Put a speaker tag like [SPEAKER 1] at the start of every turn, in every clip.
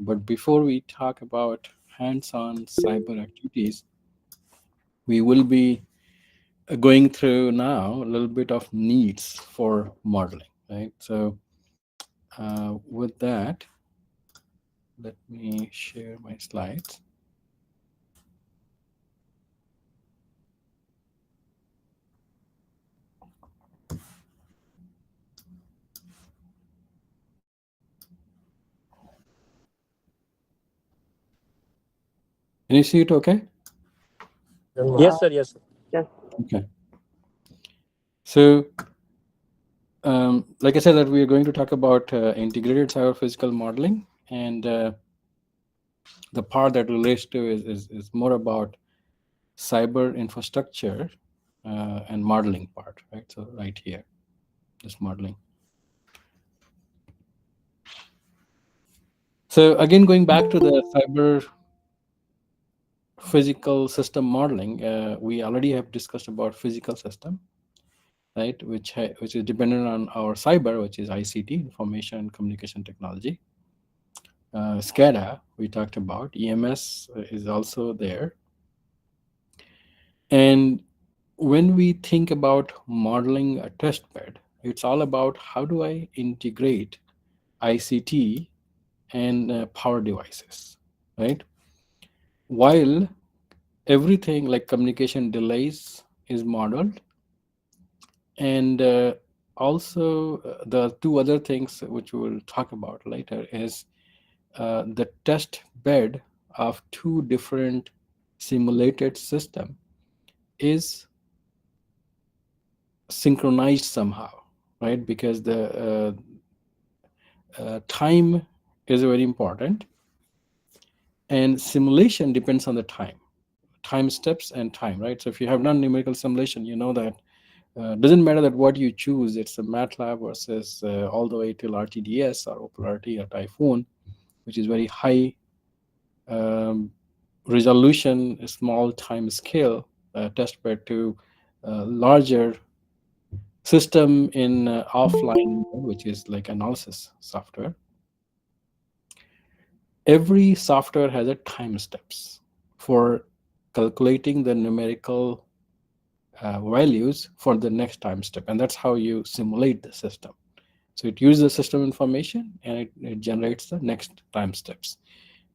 [SPEAKER 1] But before we talk about hands-on cyber activities, we will be going through now a little bit of needs for modeling, right? So with that, let me share my slides. Can you see it okay?
[SPEAKER 2] Yes, sir. Yes, sir.
[SPEAKER 3] Yes.
[SPEAKER 1] Okay. So, like I said, that we are going to talk about integrated cyber physical modeling, and the part that relates to is more about cyber infrastructure and modeling part, right? So right here, this modeling. So again, going back to the cyber physical system modeling, we already have discussed about physical system, right? Which is dependent on our cyber, which is ICT, information and communication technology. SCADA, we talked about. EMS is also there. And when we think about modeling a test bed, it's all about how do I integrate ICT and power devices, right? While everything like communication delays is modeled, and also the two other things which we will talk about later is the test bed of two different simulated system is synchronized somehow, right? Because the time is very important, and simulation depends on the time steps and time, right? So if you have done numerical simulation, you know that doesn't matter that what you choose, it's a MATLAB versus all the way till RTDS or OpenRT or Typhoon, which is very high resolution, small time scale test bed to larger system in offline, which is like analysis software. Every software has a time steps for calculating the numerical values for the next time step, and that's how you simulate the system. So it uses the system information and it generates the next time steps.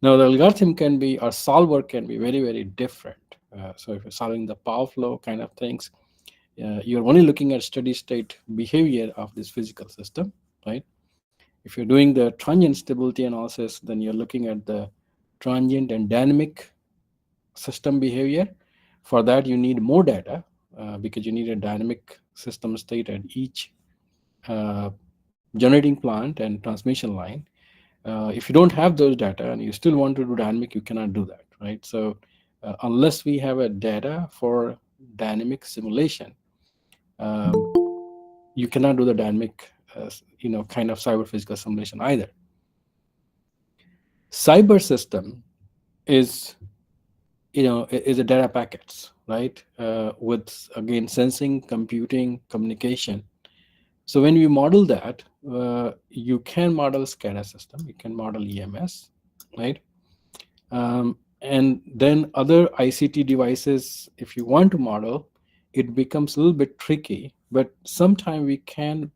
[SPEAKER 1] Now the algorithm can be, or solver can be very, very different. So if you're solving the power flow kind of things, you're only looking at steady state behavior of this physical system, right? If you're doing the transient stability analysis, then you're looking at the transient and dynamic system behavior. For that, you need more data because you need a dynamic system state at each generating plant and transmission line. If you don't have those data and you still want to do dynamic, you cannot do that, right? So unless we have a data for dynamic simulation, you cannot do the dynamic, kind of cyber physical simulation either. Cyber system is, is a data packets, right? With again sensing, computing, communication. So when we model that, you can model SCADA system, you can model EMS, right? And then other ICT devices, if you want to model, it becomes a little bit tricky, but sometimes we can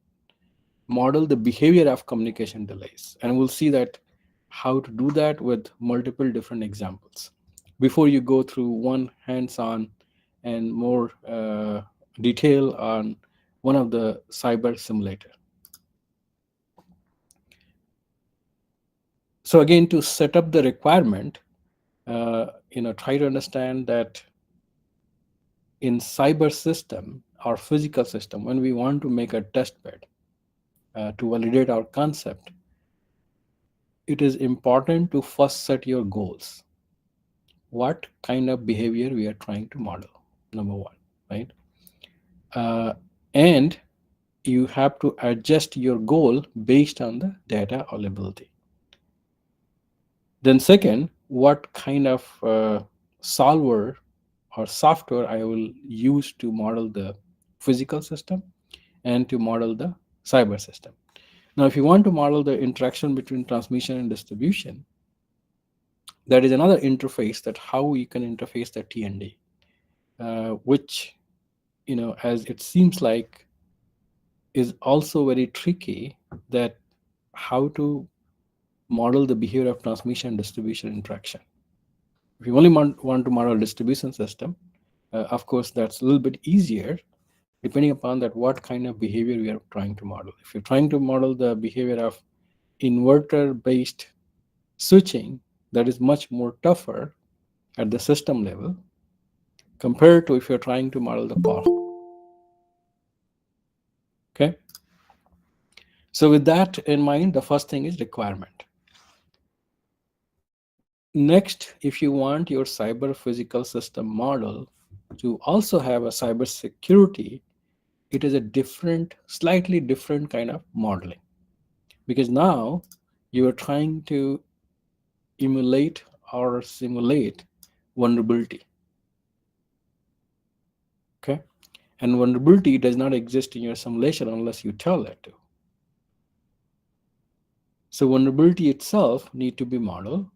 [SPEAKER 1] model the behavior of communication delays. And we'll see that how to do that with multiple different examples before you go through one hands-on and more detail on one of the cyber simulator. So again, to set up the requirement, try to understand that in cyber system or physical system, when we want to make a test bed to validate our concept, it is important to first set your goals. What kind of behavior we are trying to model, number one, right? And you have to adjust your goal based on the data availability. Then second, what kind of solver or software I will use to model the physical system and to model the cyber system. Now, if you want to model the interaction between transmission and distribution, that is another interface, that how you can interface the TND, which, as it seems like, is also very tricky, that how to model the behavior of transmission distribution interaction. If you only want to model distribution system, of course, that's a little bit easier, depending upon that what kind of behavior we are trying to model. If you're trying to model the behavior of inverter-based switching, that is much more tougher at the system level compared to if you're trying to model the power. Okay. So with that in mind, the first thing is requirement. Next, if you want your cyber physical system model to also have a cyber security, it is a different, slightly different kind of modeling, because now you are trying to emulate or simulate vulnerability. Okay. And vulnerability does not exist in your simulation unless you tell it to. So vulnerability itself need to be modeled.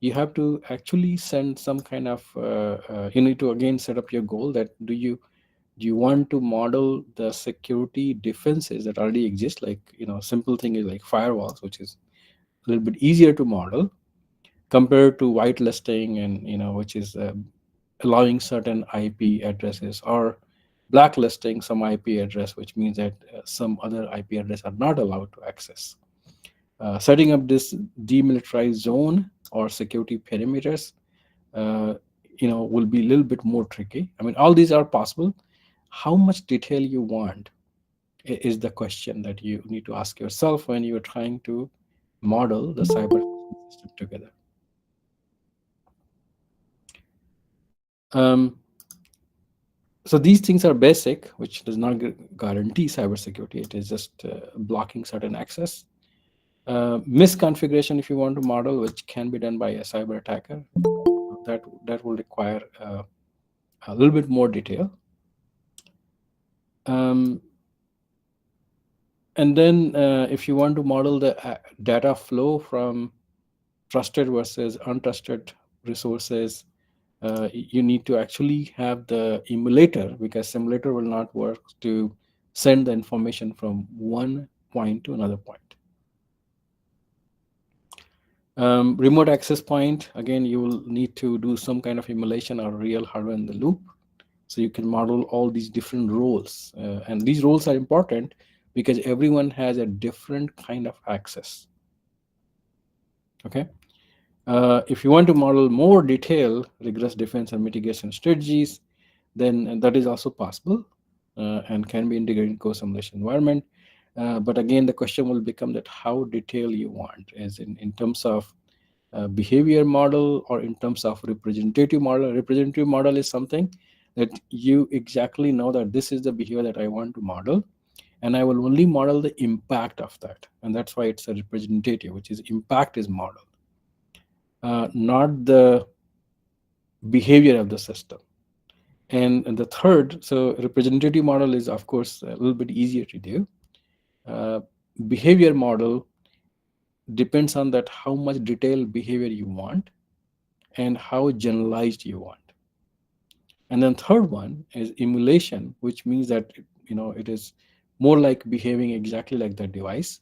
[SPEAKER 1] You have to actually send some kind of, you need to again set up your goal, that do you want to model the security defenses that already exist, like, simple thing is like firewalls, which is a little bit easier to model compared to whitelisting, and which is allowing certain IP addresses, or blacklisting some IP address, which means that some other IP address are not allowed to access. Setting up this demilitarized zone or security perimeters, uh, will be a little bit more tricky. I mean, all these are possible. How much detail you want is the question that you need to ask yourself when you're trying to model the cyber system together. Um, so these things are basic, which does not guarantee cybersecurity. It is just blocking certain access. Misconfiguration, if you want to model, which can be done by a cyber attacker, that will require a little bit more detail. And then if you want to model the data flow from trusted versus untrusted resources, you need to actually have the emulator, because simulator will not work to send the information from one point to another point. Remote access point, again, you will need to do some kind of emulation or real hardware in the loop, so you can model all these different roles. And these roles are important because everyone has a different kind of access. Okay. If you want to model more detailed rigorous defense and mitigation strategies, then that is also possible and can be integrated in co-simulation environment. But again, the question will become that how detailed you want, as in terms of behavior model or in terms of representative model. Representative model is something that you exactly know that this is the behavior that I want to model, and I will only model the impact of that. And that's why it's a representative, which is impact is modeled, not the behavior of the system. And the third, so representative model is, of course, a little bit easier to do. Behavior model depends on that how much detailed behavior you want and how generalized you want. And then third one is emulation, which means that it is more like behaving exactly like the device.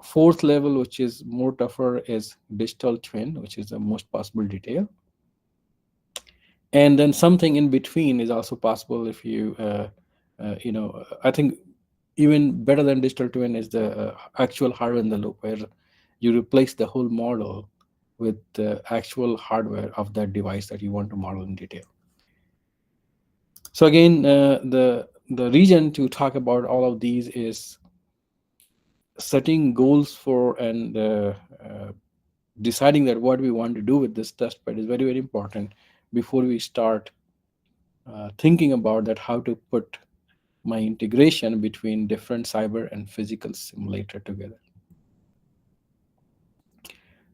[SPEAKER 1] Fourth level, which is more tougher, is digital twin, which is the most possible detail. And then something in between is also possible. If you I think even better than digital twin is the actual hardware in the loop, where you replace the whole model with the actual hardware of that device that you want to model in detail. So again, the reason to talk about all of these is setting goals for and deciding that what we want to do with this test bed is very, very important before we start thinking about that how to put my integration between different cyber and physical simulator together.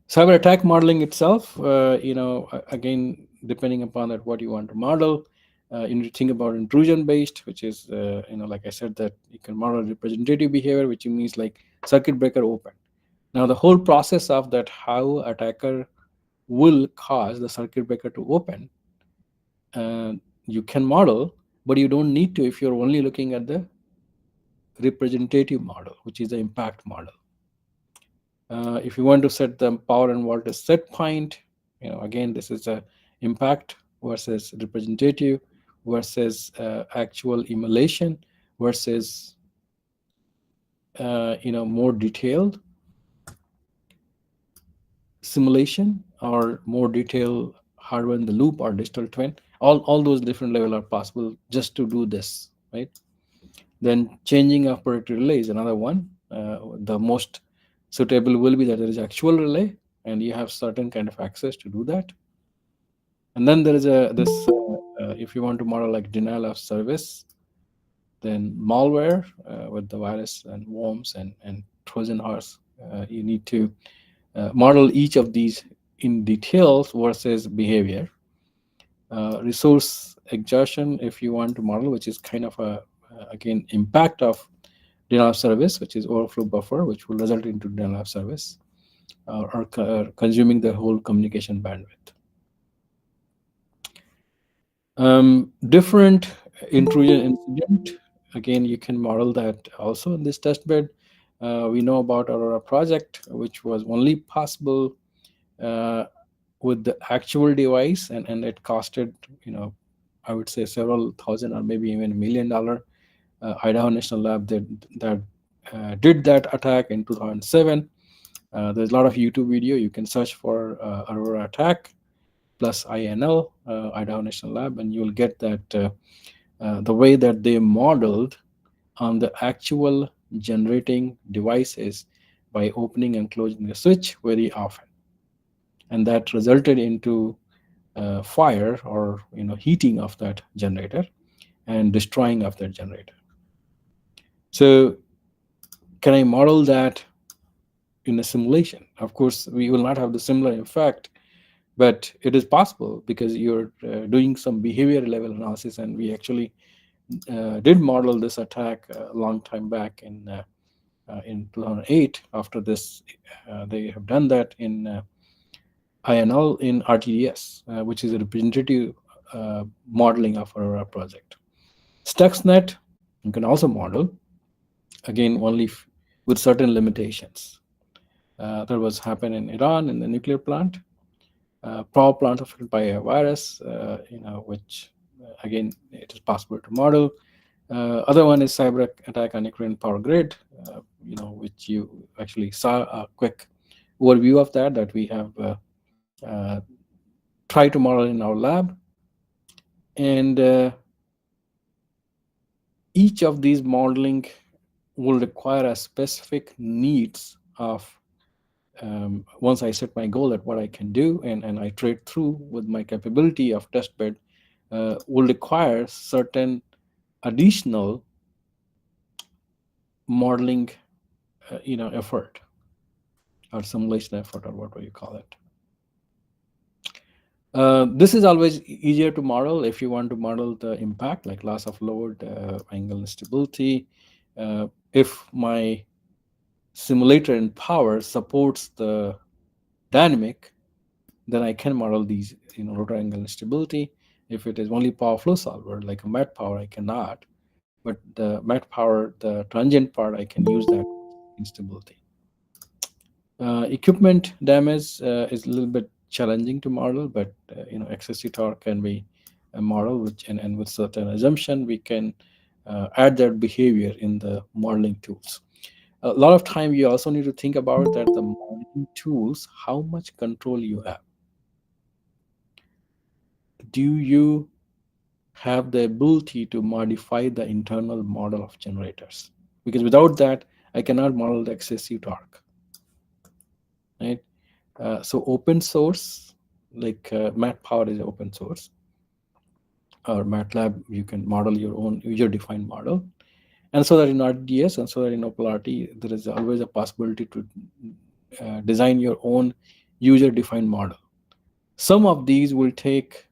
[SPEAKER 1] Cyber attack modeling itself, again, depending upon that what you want to model, you need to think about intrusion based, which is, like I said, that you can model representative behavior, which means like circuit breaker open. Now, the whole process of that, how attacker will cause the circuit breaker to open. You can model, but you don't need to if you're only looking at the representative model, which is the impact model. If you want to set the power and voltage set point, again, this is a impact versus representative versus actual emulation versus more detailed simulation or more detailed hardware in the loop or digital twin. All those different level are possible just to do this, right? Then changing of predicted relay is another one. The most suitable will be that there is actual relay and you have certain kind of access to do that. And then there is a this if you want to model like denial of service, then malware with the virus and worms and Trojan horse. You need to model each of these in details versus behavior. Resource exhaustion, if you want to model, which is kind of a again impact of denial of service, which is overflow buffer, which will result into denial of service or consuming the whole communication bandwidth. Different intrusion incident. Again, you can model that also in this test bed. We know about Aurora project, which was only possible uh, with the actual device, and it costed, I would say several thousand or maybe even $1 million. Idaho National Lab that did that attack in 2007. There's a lot of YouTube video. You can search for Aurora attack plus INL, Idaho National Lab, and you'll get that the way that they modeled on the actual generating devices by opening and closing the switch very often, and that resulted into fire or heating of that generator and destroying of that generator. So can I model that in a simulation? Of course, we will not have the similar effect, but it is possible because you're doing some behavior level analysis, and we actually did model this attack a long time back in 2008. After this, they have done that in INL in RTDS, which is a representative modeling of our project. Stuxnet, you can also model, again, only with certain limitations. That was happened in Iran in the nuclear plant. Power plant affected by a virus, which again, it is possible to model. Other one is cyber attack on Ukraine power grid, which you actually saw a quick overview of that we have uh, tried to model in our lab. And each of these modeling will require a specific needs of once I set my goal at what I can do, and I trade through with my capability of test bed, will require certain additional modeling effort or simulation effort or whatever you call it. This is always easier to model if you want to model the impact like loss of load, angle instability. If my simulator and power supports the dynamic, then I can model these, rotor angle instability. If it is only power flow solver like a mat power, I cannot. But the mat power, the transient part, I can use that instability. Equipment damage is a little bit challenging to model, but excessive torque can be a model, which and with certain assumption we can add that behavior in the modeling tools. A lot of time you also need to think about that the modeling tools, how much control you have. Do you have the ability to modify the internal model of generators? Because without that, I cannot model the excessive torque, right? So open source, like Mat Power is open source, or MATLAB, you can model your own user-defined model. And so that in RDS and so that in OpenRT, there is always a possibility to design your own user-defined model. Some of these will take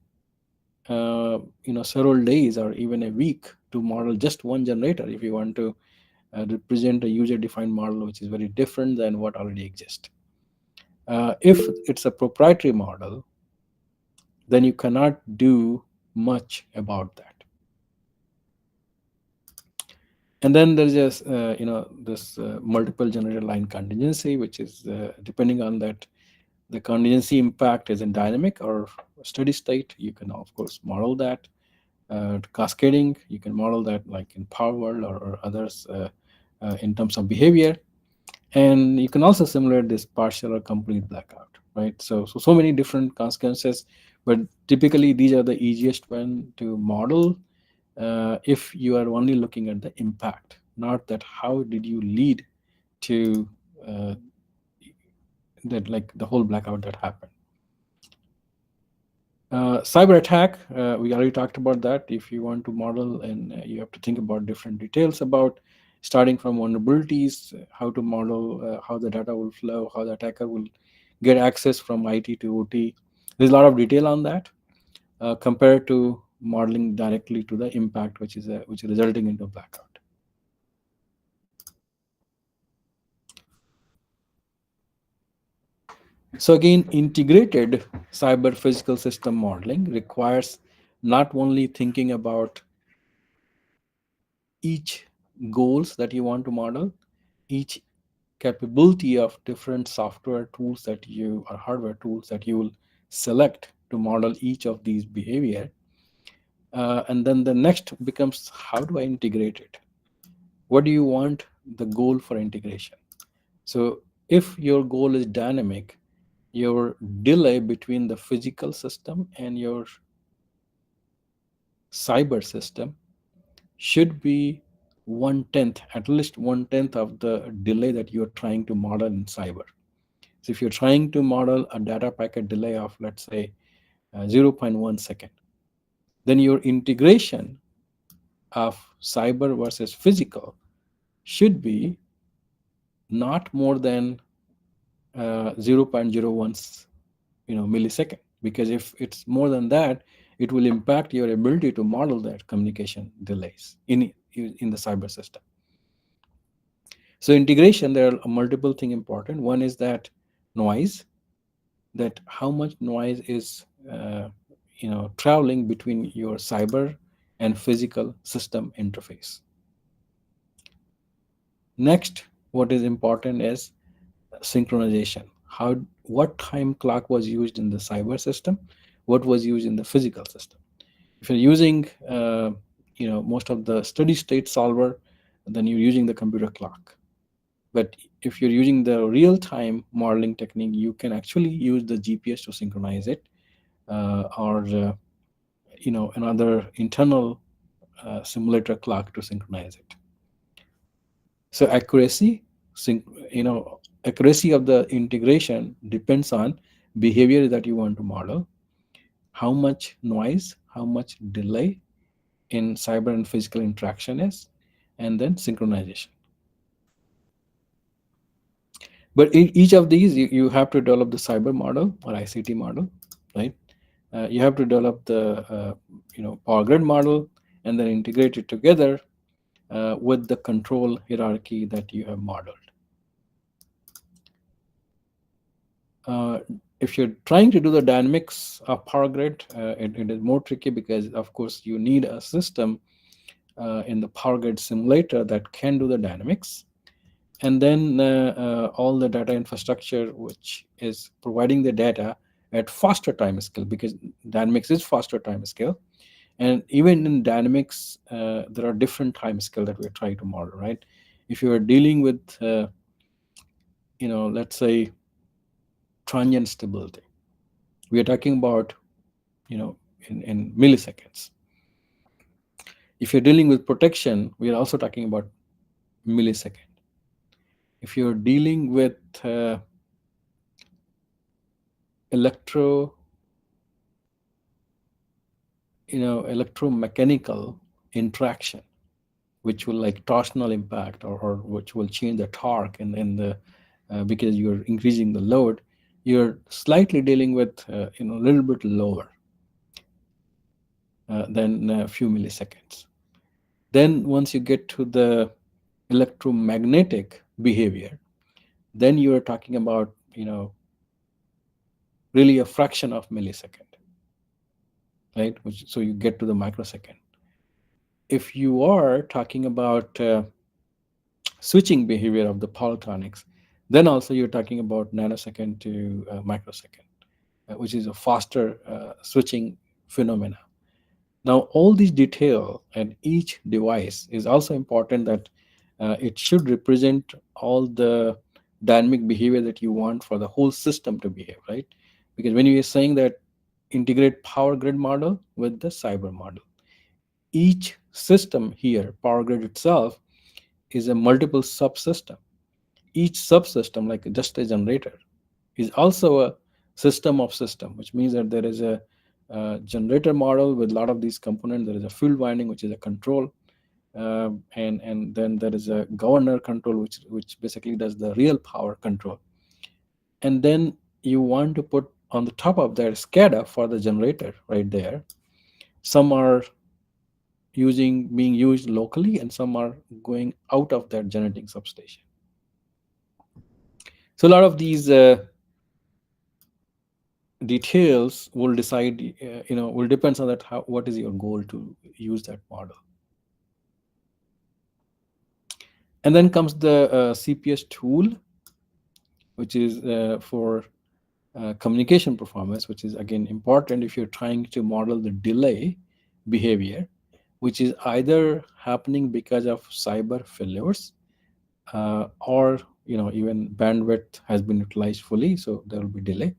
[SPEAKER 1] several days or even a week to model just one generator if you want to represent a user-defined model which is very different than what already exists. If it's a proprietary model, then you cannot do much about that. And then there's just this multiple generator line contingency, which is depending on that the contingency impact is in dynamic or steady state. You can of course model that. Cascading, you can model that like in Power World or others in terms of behavior. And you can also simulate this partial or complete blackout, right? So many different consequences, but typically these are the easiest one to model if you are only looking at the impact, not that how did you lead to uh, that, like the whole blackout that happened. Cyber attack, we already talked about that. If you want to model, and you have to think about different details about starting from vulnerabilities, how to model, how the data will flow, how the attacker will get access from IT to OT. There's a lot of detail on that compared to modeling directly to the impact, which is resulting into blackout. So again, integrated cyber physical system modeling requires not only thinking about each goals that you want to model, each capability of different software tools that you or hardware tools that you will select to model each of these behavior. And then the next becomes, how do I integrate it? What do you want the goal for integration? So if your goal is dynamic, your delay between the physical system and your cyber system should be 1/10, at least 1/10 of the delay that you're trying to model in cyber. So if you're trying to model a data packet delay of, let's say, zero point 0.1 second, then your integration of cyber versus physical should be not more than 0.01 millisecond, because if it's more than that, it will impact your ability to model that communication delays in the cyber system. So integration, there are multiple things important. One is that noise, that how much noise is traveling between your cyber and physical system interface. Next, what is important is synchronization. What time clock was used in the cyber system, what was used in the physical system. If you're using most of the steady state solver, then you're using the computer clock. But if you're using the real time modeling technique, you can actually use the GPS to synchronize it, or another internal simulator clock to synchronize it. So syn- accuracy of the integration depends on behavior that you want to model, how much noise, how much delay in cyber and physical interaction is, and then synchronization. But each of these, you have to develop the cyber model or ICT model, right? You have to develop the power grid model, and then integrate it together with the control hierarchy that you have modeled. Uh, if you're trying to do the dynamics of power grid, it is more tricky, because of course you need a system in the power grid simulator that can do the dynamics, and then all the data infrastructure which is providing the data at faster time scale, because dynamics is faster time scale. And even in dynamics, there are different time scale that we're trying to model, right? If you are dealing with let's say transient stability, we are talking about in milliseconds. If you're dealing with protection, we are also talking about millisecond. If you're dealing with electro electromechanical interaction, which will like torsional impact, or which will change the torque in the because you're increasing the load, you're slightly dealing with a little bit lower than a few milliseconds. Then once you get to the electromagnetic behavior, then you are talking about really a fraction of millisecond, right? Which, so you get to the microsecond. If you are talking about switching behavior of the polytronics, then also you're talking about nanosecond to microsecond, which is a faster switching phenomena. Now, all these detail and each device is also important that it should represent all the dynamic behavior that you want for the whole system to behave, right? Because when you are saying that integrate power grid model with the cyber model, each system here, power grid itself, is a multiple subsystem. Each subsystem, like just a generator, is also a system of system, which means that there is a generator model with a lot of these components. There is a field winding, which is a control, and then there is a governor control, which basically does the real power control. And then you want to put on the top of that SCADA for the generator right there. Some are being used locally, and some are going out of that generating substation. So a lot of these details will decide, will depends on that, how, what is your goal to use that model. And then comes the CPS tool, which is for communication performance, which is again important if you're trying to model the delay behavior, which is either happening because of cyber failures, or even bandwidth has been utilized fully, so there will be delay,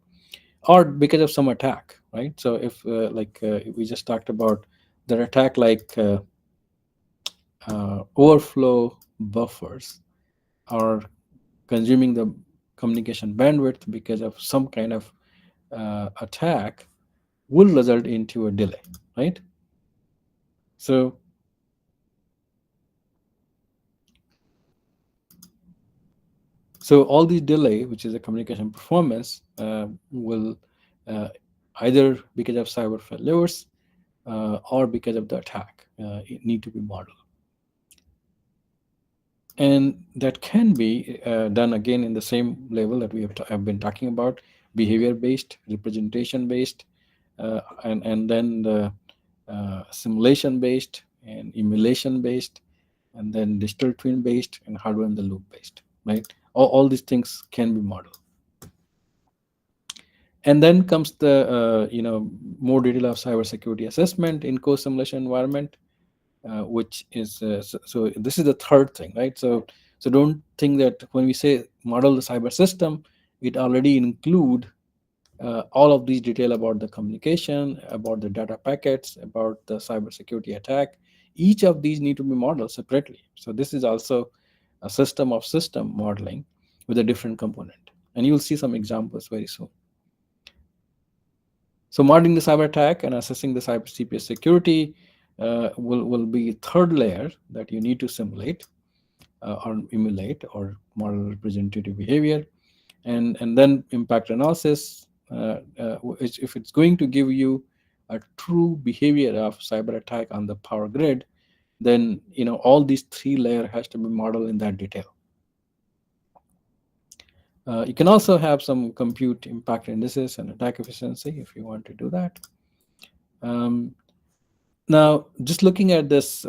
[SPEAKER 1] or because of some attack, right? So if we just talked about the attack, like overflow buffers are consuming the communication bandwidth because of some kind of attack, will result into a delay, right? So all these delay, which is a communication performance, will either because of cyber failures or because of the attack, it need to be modeled. And that can be done again in the same level that we have been talking about: behavior based, representation based, and then the simulation based and emulation based, and then digital twin based and hardware in the loop based, right? All these things can be modeled. And then comes the more detail of cybersecurity assessment in co-simulation environment, which is so this is the third thing, right? So don't think that when we say model the cyber system, it already include all of these detail about the communication, about the data packets, about the cybersecurity attack. Each of these need to be modeled separately. So this is also a system of system modeling with a different component, and you'll see some examples very soon. So modeling the cyber attack and assessing the cyber CPS security will be third layer that you need to simulate or emulate or model representative behavior, and then impact analysis, which if it's going to give you a true behavior of cyber attack on the power grid, then all these three layer has to be modeled in that detail. You can also have some compute impact indices and attack efficiency if you want to do that. Now, just looking at this,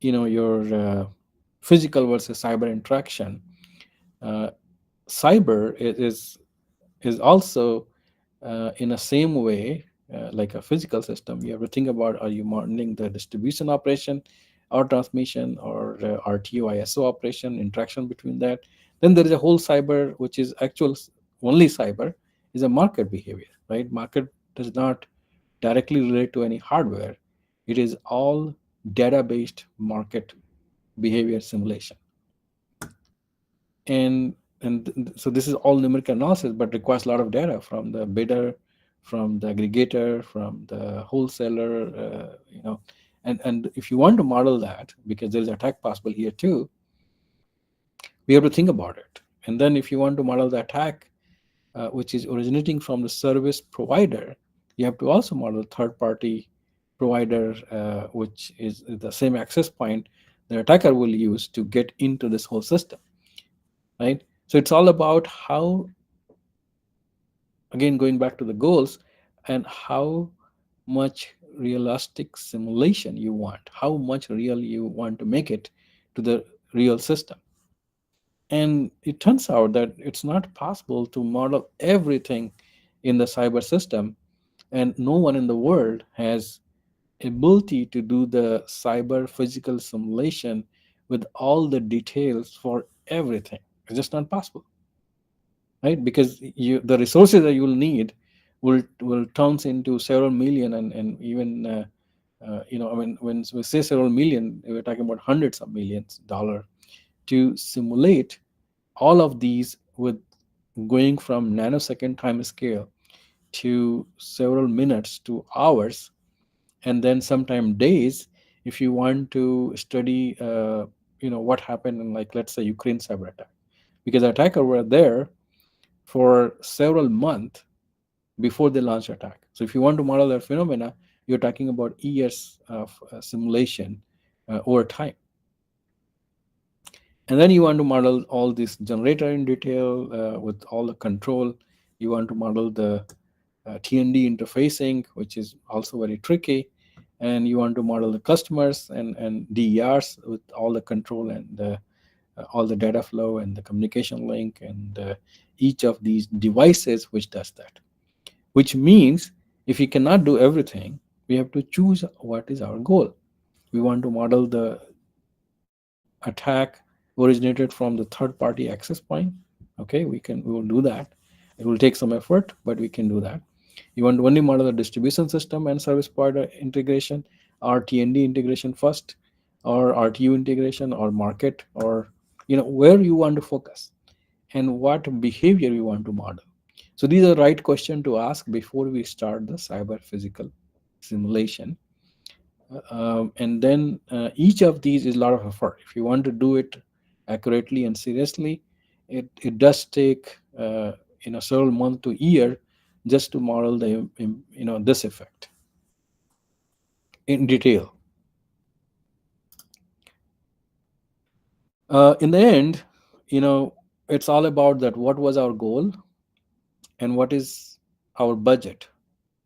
[SPEAKER 1] your physical versus cyber interaction, uh, cyber is also in the same way like a physical system. You have to think about, are you modeling the distribution operation or transmission or RTO ISO operation, interaction between that. Then there is a whole cyber, which is only cyber is a market behavior, right? Market does not directly relate to any hardware. It is all data-based market behavior simulation. And so this is all numerical analysis, but requires a lot of data from the bidder, from the aggregator, from the wholesaler, and if you want to model that, because there's attack possible here too, we have to think about it. And then if you want to model the attack, which is originating from the service provider, you have to also model third party provider, which is the same access point the attacker will use to get into this whole system, right? So it's all about how again, going back to the goals and how much realistic simulation you want, how much real you want to make it to the real system. And it turns out that it's not possible to model everything in the cyber system, and no one in the world has ability to do the cyber physical simulation with all the details for everything. It's just not possible, right? Because the resources that you'll need will turns into several million, and even I mean, when we say several million, we're talking about hundreds of millions dollar to simulate all of these, with going from nanosecond time scale to several minutes to hours, and then sometime days, if you want to study what happened in, like, let's say, Ukraine cyber attack, because the attacker were there for several months before they launch attack. So if you want to model that phenomena, you're talking about years of simulation over time. And then you want to model all this generator in detail with all the control. You want to model the TND interfacing, which is also very tricky. And you want to model the customers and DERs with all the control and all the data flow and the communication link and each of these devices which does that. Which means if we cannot do everything, we have to choose what is our goal. We want to model the attack originated from the third party access point. Okay, we will do that. It will take some effort, but we can do that. You want to only model the distribution system and service provider integration, or TND integration first, or RTU integration, or market, or where you want to focus and what behavior you want to model. So these are the right question to ask before we start the cyber physical simulation. And then each of these is a lot of effort. If you want to do it accurately and seriously, it does take several months to year just to model the this effect in detail. In the end, it's all about that. What was our goal, and what is our budget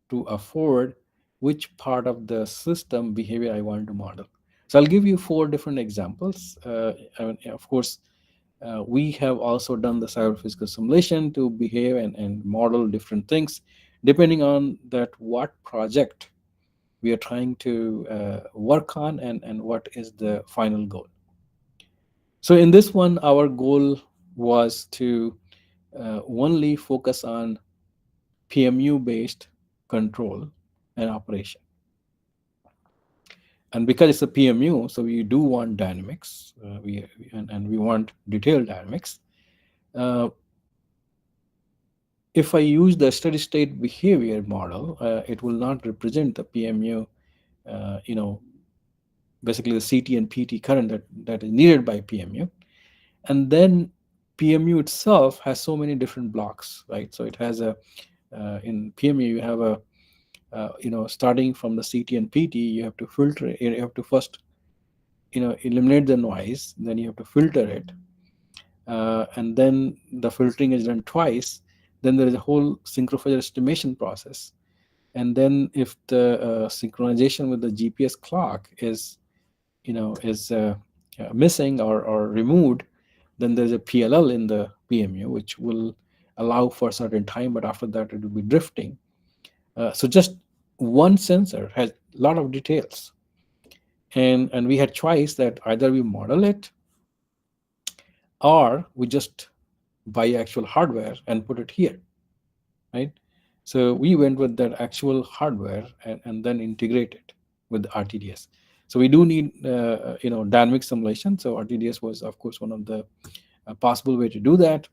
[SPEAKER 1] to afford which part of the system behavior I want to model. So I'll give you four different examples. Of course, we have also done the cyber physical simulation to behave and model different things depending on that what project we are trying to work on, and what is the final goal. So in this one, our goal was to only focus on PMU based control and operation. And because it's a PMU, so we do want dynamics, and we want detailed dynamics. Uh, if I use the steady state behavior model, it will not represent the PMU, uh, you know, basically the CT and PT current that is needed by PMU. And then PMU itself has so many different blocks, right? So it has in PMU, you have starting from the CT and PT, you have to filter it. You have to first, eliminate the noise, then you have to filter it. And then the filtering is done twice. Then there is a whole synchrophase estimation process. And then if the synchronization with the GPS clock is missing or removed, then there's a PLL in the PMU, which will allow for a certain time, but after that it will be drifting. So just one sensor has a lot of details. And we had choice that either we model it or we just buy actual hardware and put it here, right? So we went with that actual hardware and then integrate it with RTDS. So we do need dynamic simulation. So RTDS was, of course, one of the possible way to do that,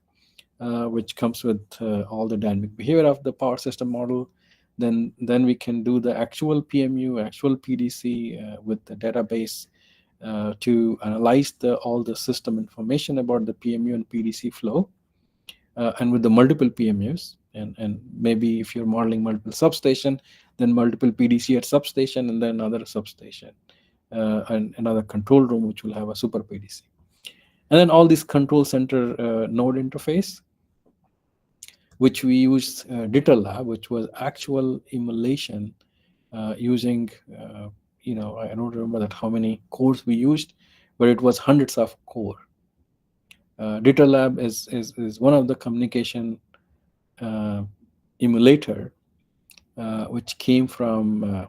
[SPEAKER 1] which comes with all the dynamic behavior of the power system model. Then we can do the actual PMU, actual PDC with the database to analyze all the system information about the PMU and PDC flow, and with the multiple PMUs. And maybe if you're modeling multiple substation, then multiple PDC at substation, and then another substation, and another control room which will have a super PDC. And then all this control center node interface. which we used DigitalLab, which was actual emulation using, I don't remember that how many cores we used, but it was hundreds of core. DigitalLab is one of the communication uh, emulator which came from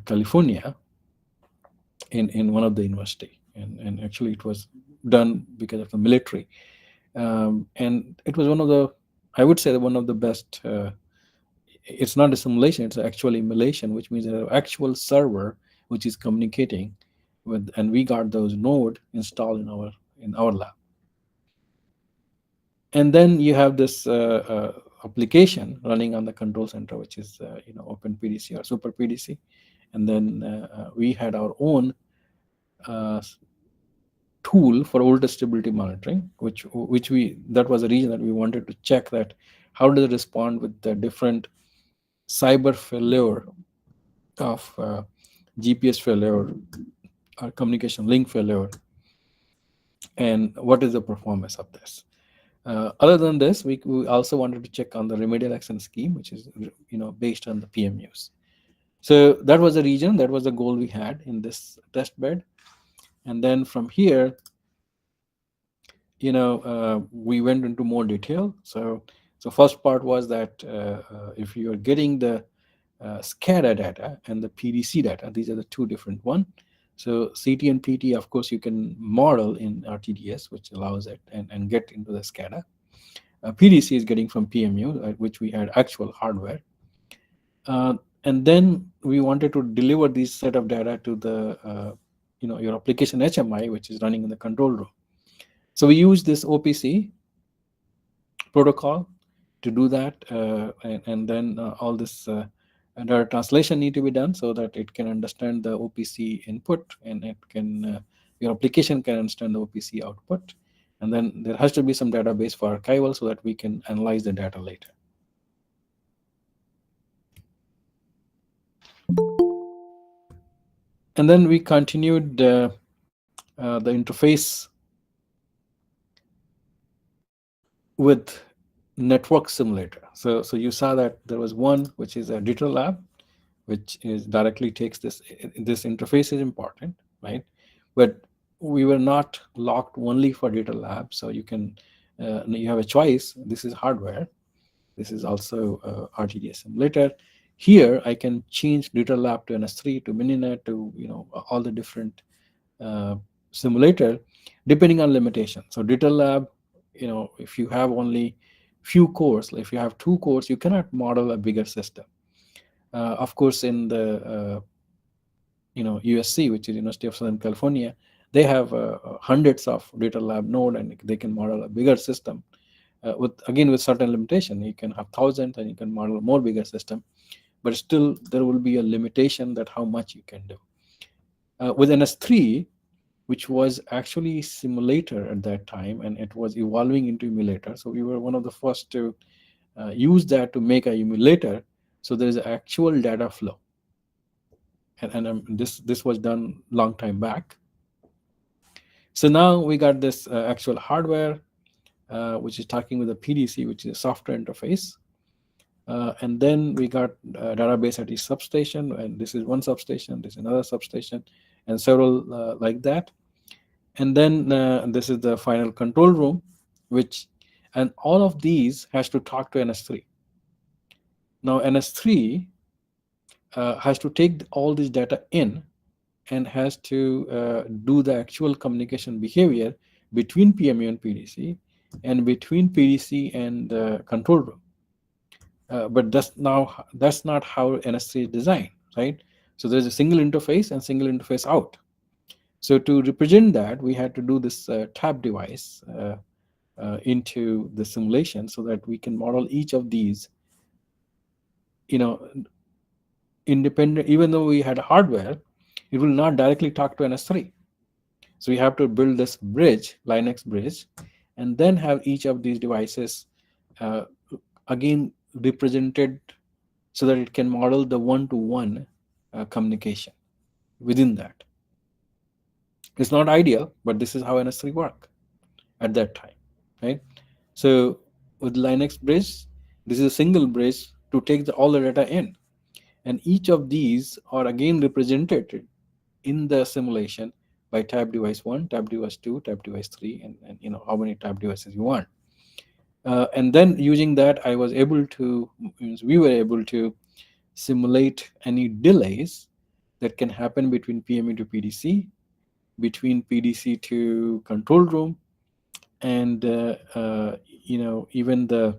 [SPEAKER 1] California in one of the university, and actually it was done because of the military, and it was one of the, I would say that one of the best. It's not a simulation; it's an actual emulation, which means an actual server which is communicating with, and we got those node installed in our lab. And then you have this application running on the control center, which is Open PDC or Super PDC, and then we had our own uh, tool for voltage stability monitoring, which we that was the reason that we wanted to check that how does it respond with the different cyber failure of GPS failure or communication link failure, and what is the performance of this. Other than this, we also wanted to check on the remedial action scheme, which is based on the PMUs. So that was the region, that was the goal we had in this test bed. And then from here, we went into more detail. So first part was that if you are getting the SCADA data and the PDC data, these are the two different one. So CT and PT, of course, you can model in RTDS, which allows it and get into the SCADA. PDC is getting from PMU, which we had actual hardware. And then we wanted to deliver this set of data to the, your application HMI, which is running in the control room. So we use this OPC protocol to do that, and then all this data translation need to be done so that it can understand the OPC input, and it can your application can understand the OPC output, and then there has to be some database for archival so that we can analyze the data later. And then we continued the interface with network simulator. So you saw that there was one which is a digital lab, which is directly takes this interface is important, right? But we were not locked only for digital lab, so you have a choice. This is hardware. This is also RTDS simulator. Here I can change digital lab to NS3 to Mininet to all the different simulator depending on limitation. So digital lab, if you have only few cores, if you have two cores, you cannot model a bigger system. Of course, in the USC, which is University of Southern California, they have hundreds of digital lab node, and they can model a bigger system. With certain limitation, you can have thousands, and you can model a more bigger system, but still there will be a limitation that how much you can do. With NS3, which was actually simulator at that time, and it was evolving into emulator. So we were one of the first to use that to make a emulator. So there is actual data flow, and this was done long time back. So now we got this actual hardware, which is talking with the PDC, which is a software interface. And then we got a database at each substation, and this is one substation, this is another substation, and several like that. And then this is the final control room, and all of these has to talk to NS3. Now NS3 has to take all this data in and has to do the actual communication behavior between PMU and PDC, and between PDC and the control room. But that's not how NS3 is designed, right? So there's a single interface and single interface out. So to represent that, we had to do this tab device into the simulation so that we can model each of these, independent. Even though we had hardware, it will not directly talk to NS3. So we have to build this bridge, Linux bridge, and then have each of these devices again represented so that it can model the one-to-one communication within that. It's not ideal, but this is how NS3 work at that time, right? So with Linux bridge, this is a single bridge to take all the data in. And each of these are again represented in the simulation by tab device 1, tab device 2, tab device 3, and how many tab devices you want. And then using that, I was able to, we were able to simulate any delays that can happen between PMU to PDC, between PDC to control room, and even the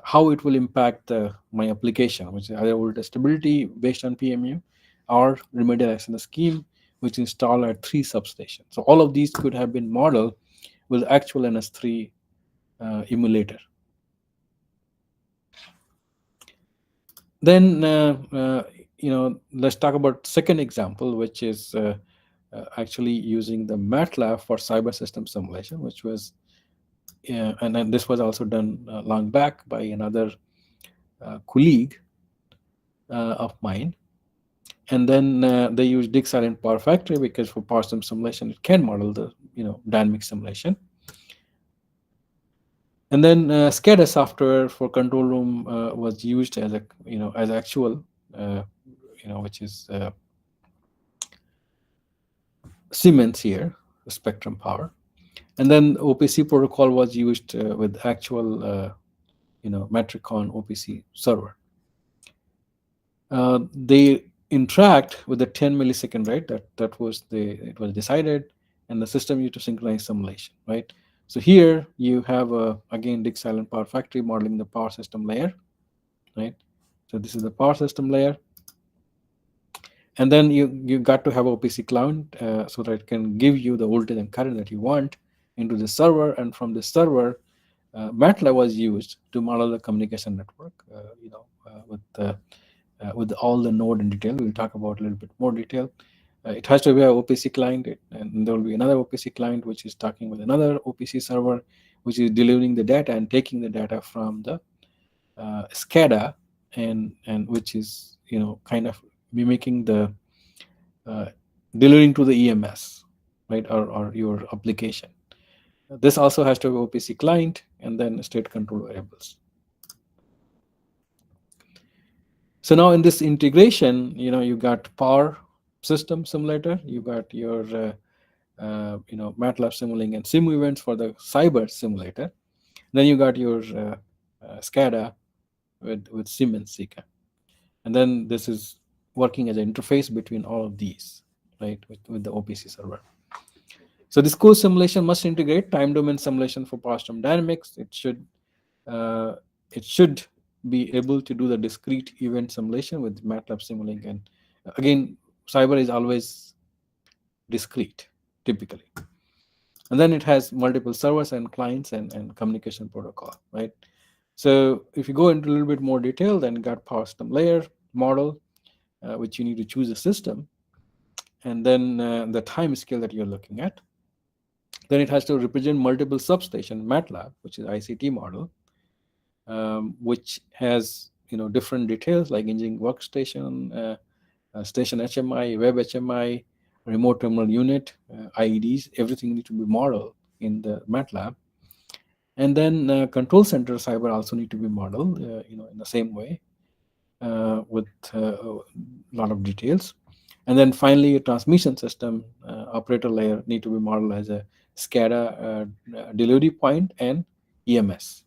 [SPEAKER 1] how it will impact my application, which is either voltage stability based on PMU or remedial action scheme, which install at 3 substations. So all of these could have been modeled with actual NS3 emulator. Then let's talk about second example, which is actually using the MATLAB for cyber system simulation, which was and then this was also done long back by another colleague of mine. And then they use Dick Silent Power Factory because for power system simulation it can model the dynamic simulation. And then SCADA software for control room was used as a as actual which is Siemens here, Spectrum Power. And then OPC protocol was used with actual Matricon OPC server. They interact with the 10 millisecond, right? That was it was decided, and the system used to synchronize simulation, right? So here you have again Dick Silent Power Factory modeling the power system layer, right? So this is the power system layer, and then you got to have OPC cloud so that it can give you the voltage and current that you want into the server, and from the server, MATLAB was used to model the communication network, with all the node in detail. We'll talk about a little bit more detail. It has to be an OPC client, and there will be another OPC client which is talking with another OPC server, which is delivering the data and taking the data from the SCADA, and which is kind of mimicking the delivering to the EMS, right, or your application. This also has to have OPC client and then state control variables. So now in this integration, you got power system simulator, you got your MATLAB simulating and sim events for the cyber simulator. Then you got your SCADA with sim and SICA. And then this is working as an interface between all of these, right, with the OPC server. So this core simulation must integrate time domain simulation for power system dynamics. It should be able to do the discrete event simulation with MATLAB Simulink. And again, cyber is always discrete, typically. And then it has multiple servers and clients and communication protocol, right? So if you go into a little bit more detail, then you got power system layer model, which you need to choose a system, and then the time scale that you're looking at. Then it has to represent multiple substation MATLAB, which is ICT model, which has different details like engine workstation, station HMI, web HMI, remote terminal unit, IEDs. Everything needs to be modeled in the MATLAB. And then control center cyber also need to be modeled, in the same way, with a lot of details. And then finally, a transmission system operator layer need to be modeled as a SCADA delivery point and EMS,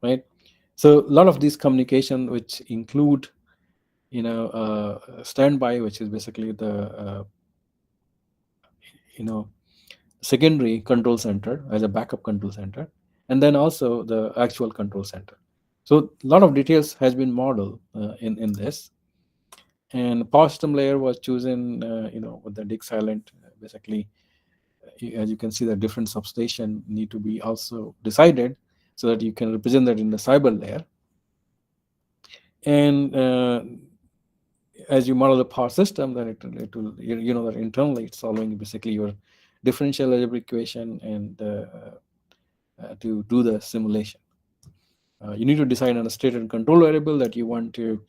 [SPEAKER 1] right? So a lot of these communication, which include, standby, which is basically the, secondary control center as a backup control center, and then also the actual control center. So a lot of details has been modeled in this. And power system layer was chosen, with the Dick Silent, basically, as you can see, the different substation need to be also decided so that you can represent that in the cyber layer. And as you model the power system, then it will, that internally it's solving basically your differential algebra equation and to do the simulation. You need to decide on a state and control variable that you want to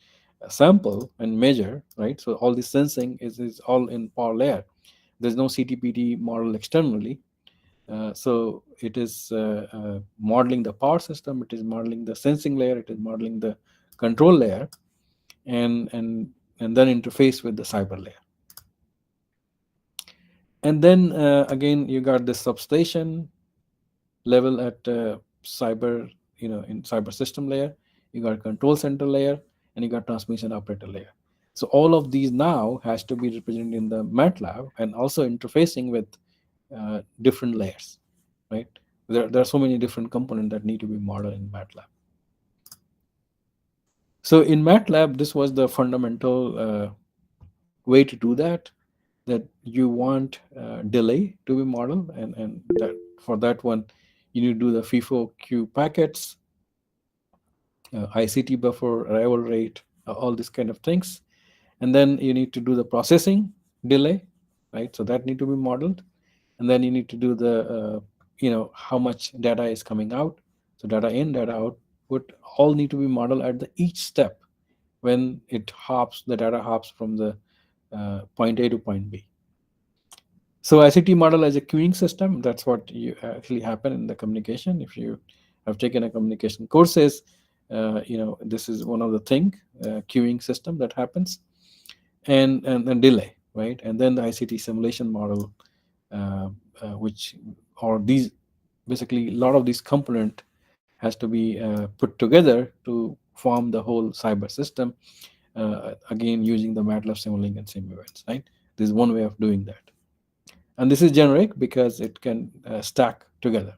[SPEAKER 1] sample and measure, right? So all this sensing is all in power layer. There's no CTPT model externally. So it is modeling the power system, it is modeling the sensing layer, it is modeling the control layer, and and and then interface with the cyber layer. And then again, you got the substation level at cyber, in cyber system layer. You got control center layer, and you got transmission operator layer. So all of these now has to be represented in the MATLAB and also interfacing with different layers, right? There are so many different components that need to be modeled in MATLAB. So in MATLAB, this was the fundamental way to do that. That you want delay to be modeled, and that for that one, you need to do the FIFO queue packets, ICT buffer, arrival rate, all these kind of things, and then you need to do the processing delay, right? So that need to be modeled, and then you need to do the how much data is coming out. So data in, data out, would all need to be modeled at the each step when the data hops from the point A to point B. So ICT model as a queuing system, that's what you actually happen in the communication. If you have taken a communication courses, this is one of the thing, queuing system that happens, and delay, right? And then the ICT simulation model, which or these basically a lot of these component has to be put together to form the whole cyber system. Again, using the MATLAB Simulink and sim events, right? This is one way of doing that. And this is generic because it can stack together.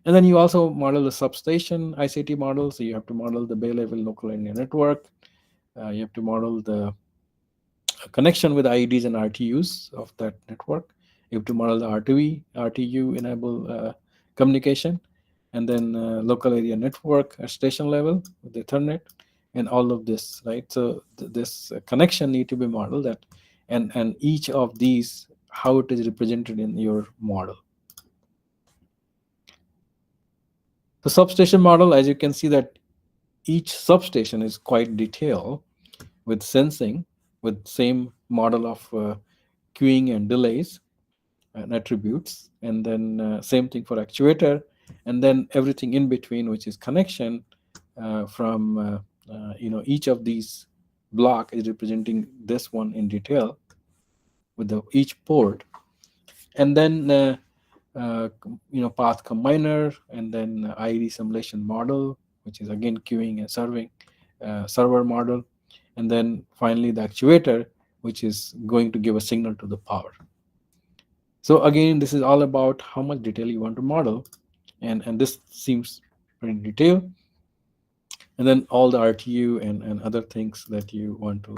[SPEAKER 1] And then you also model the substation ICT model. So you have to model the bay level local area network. You have to model the connection with IEDs and RTUs of that network. You have to model the RTU, enable communication, and then local area network at station level with Ethernet, and all of this, right? So this connection need to be modeled, that, and each of these, how it is represented in your model. The substation model, as you can see, that each substation is quite detailed with sensing, with same model of queuing and delays and attributes, and then same thing for actuator, and then everything in between, which is connection from each of these block is representing this one in detail with each port, and then path combiner, and then IED simulation model, which is again queuing and serving server model, and then finally the actuator, which is going to give a signal to the power. So again, this is all about how much detail you want to model, and this seems pretty detailed. And then all the RTU and other things that you want to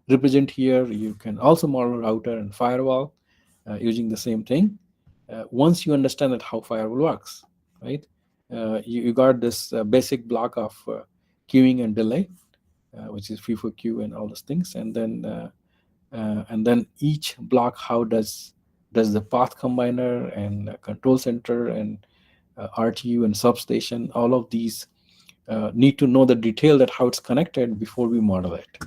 [SPEAKER 1] represent here, you can also model router and firewall using the same thing. Once you understand that how firewall works, right? You got this basic block of queuing and delay, which is FIFO queue and all those things, and then each block, how does the path combiner and control center and RTU and substation, all of these need to know the detail that how it's connected before we model it.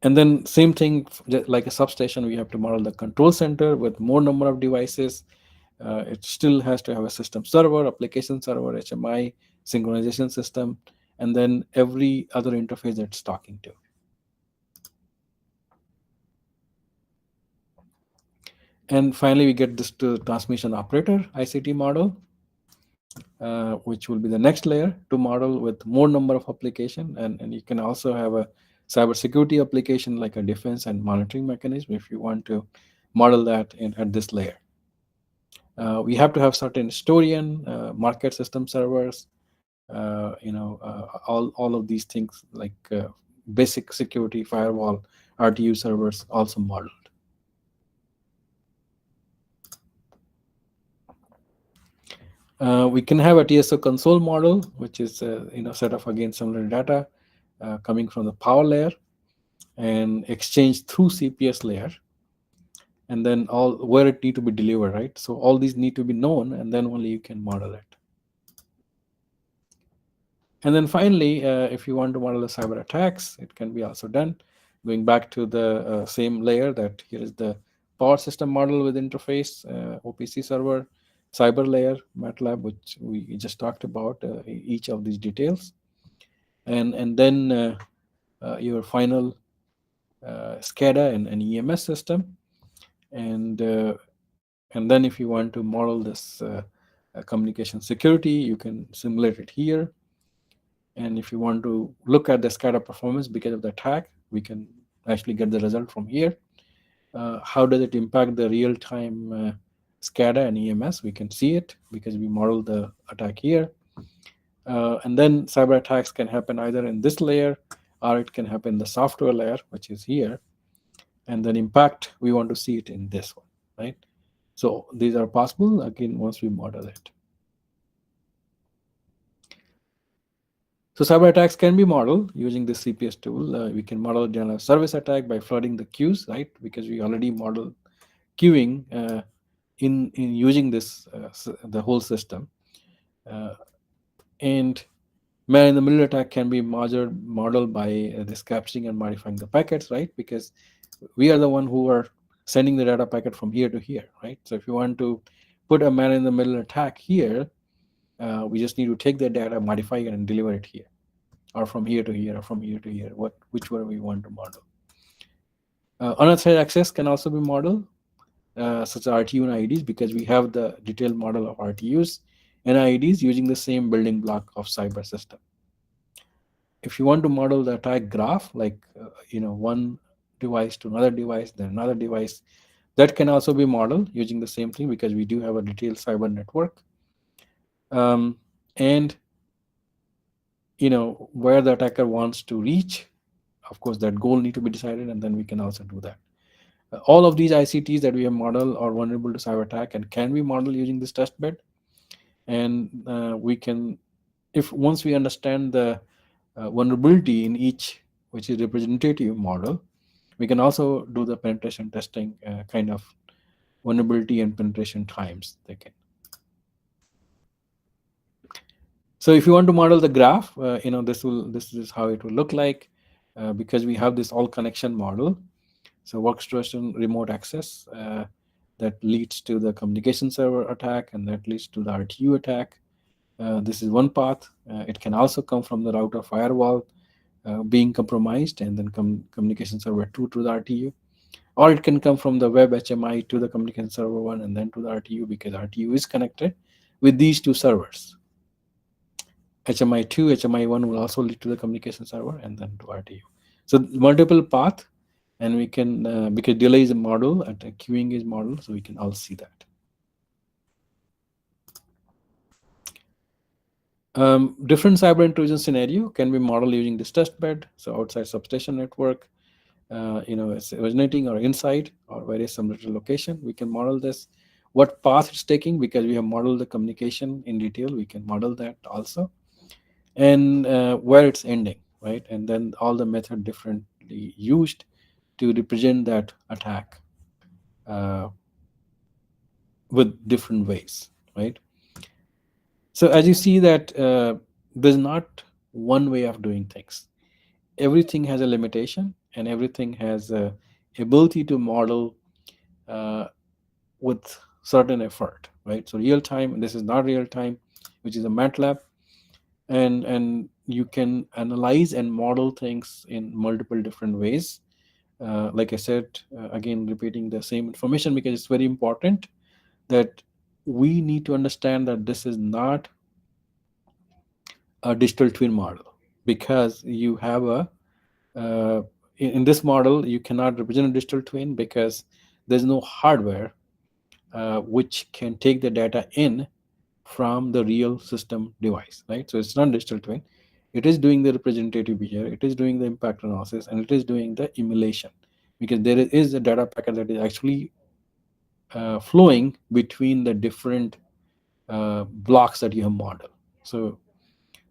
[SPEAKER 1] And then same thing, like a substation, we have to model the control center with more number of devices. It still has to have a system server, application server, HMI, synchronization system, and then every other interface that it's talking to. And finally, we get this to transmission operator ICT model, which will be the next layer to model with more number of application. And you can also have a cybersecurity application like a defense and monitoring mechanism if you want to model that at this layer. We have to have certain historian, market system servers, all of these things like basic security, firewall, RTU servers also modeled. We can have a TSO console model, which is set of again similar data coming from the power layer and exchange through CPS layer, and then all where it need to be delivered, right? So all these need to be known, and then only you can model it. And then finally, if you want to model the cyber attacks, it can be also done. Going back to the same layer, that here is the power system model with interface, OPC server, cyber layer, MATLAB, which we just talked about, each of these details, and then your final SCADA and EMS system, and and then if you want to model this communication security, you can simulate it here. And if you want to look at the SCADA performance because of the attack, we can actually get the result from here. How does it impact the real-time SCADA and EMS? We can see it because we model the attack here. And then cyber attacks can happen either in this layer or it can happen in the software layer, which is here. And then impact, we want to see it in this one, right? So these are possible, again, once we model it. So cyber attacks can be modeled using this CPS tool. We can model general service attack by flooding the queues, right? Because we already modeled queuing in using this the whole system. And man in the middle attack can be modeled by this capturing and modifying the packets, right? Because we are the one who are sending the data packet from here to here, right? So if you want to put a man in the middle attack here, we just need to take the data, modify it, and deliver it here, or from here to here, or from here to here, whichever we want to model. Unauthorized access can also be modeled, such as RTU and IDs, because we have the detailed model of RTUs and IDs using the same building block of cyber system. If you want to model the attack graph, like one device to another device, then another device, that can also be modeled using the same thing because we do have a detailed cyber network. And where the attacker wants to reach, of course, that goal need to be decided, and then we can also do that. All of these ICTs that we have modeled are vulnerable to cyber attack and can be modeled using this test bed. And we can, if once we understand the vulnerability in each, which is representative model, we can also do the penetration testing kind of vulnerability and penetration times they can. So if you want to model the graph, this is how it will look like, because we have this all connection model. So workstation remote access that leads to the communication server attack, and that leads to the RTU attack. This is one path. It can also come from the router firewall being compromised, and then communication server 2 to the RTU. Or it can come from the web HMI to the communication server 1 and then to the RTU, because RTU is connected with these two servers. HMI 2, HMI 1 will also lead to the communication server and then to RTU. So multiple path, and we can, because delay is a model and queuing is model, so we can all see that. Different cyber intrusion scenario can be modeled using this test bed. So outside substation network, it's originating or inside or various some little location. We can model this. What path it's taking, because we have modeled the communication in detail, we can model that also. And where it's ending, right? And then all the method differently used to represent that attack with different ways, right? So as you see that there's not one way of doing things. Everything has a limitation, and everything has a ability to model with certain effort, right? So real time, this is not real time, which is a MATLAB, and you can analyze and model things in multiple different ways. Like I said, again, repeating the same information because it's very important that we need to understand that this is not a digital twin model, because you have in this model you cannot represent a digital twin because there's no hardware which can take the data in from the real system device, right? So it's not digital twin. It is doing the representative behavior, it is doing the impact analysis, and it is doing the emulation, because there is a data packet that is actually flowing between the different blocks that you have modeled. So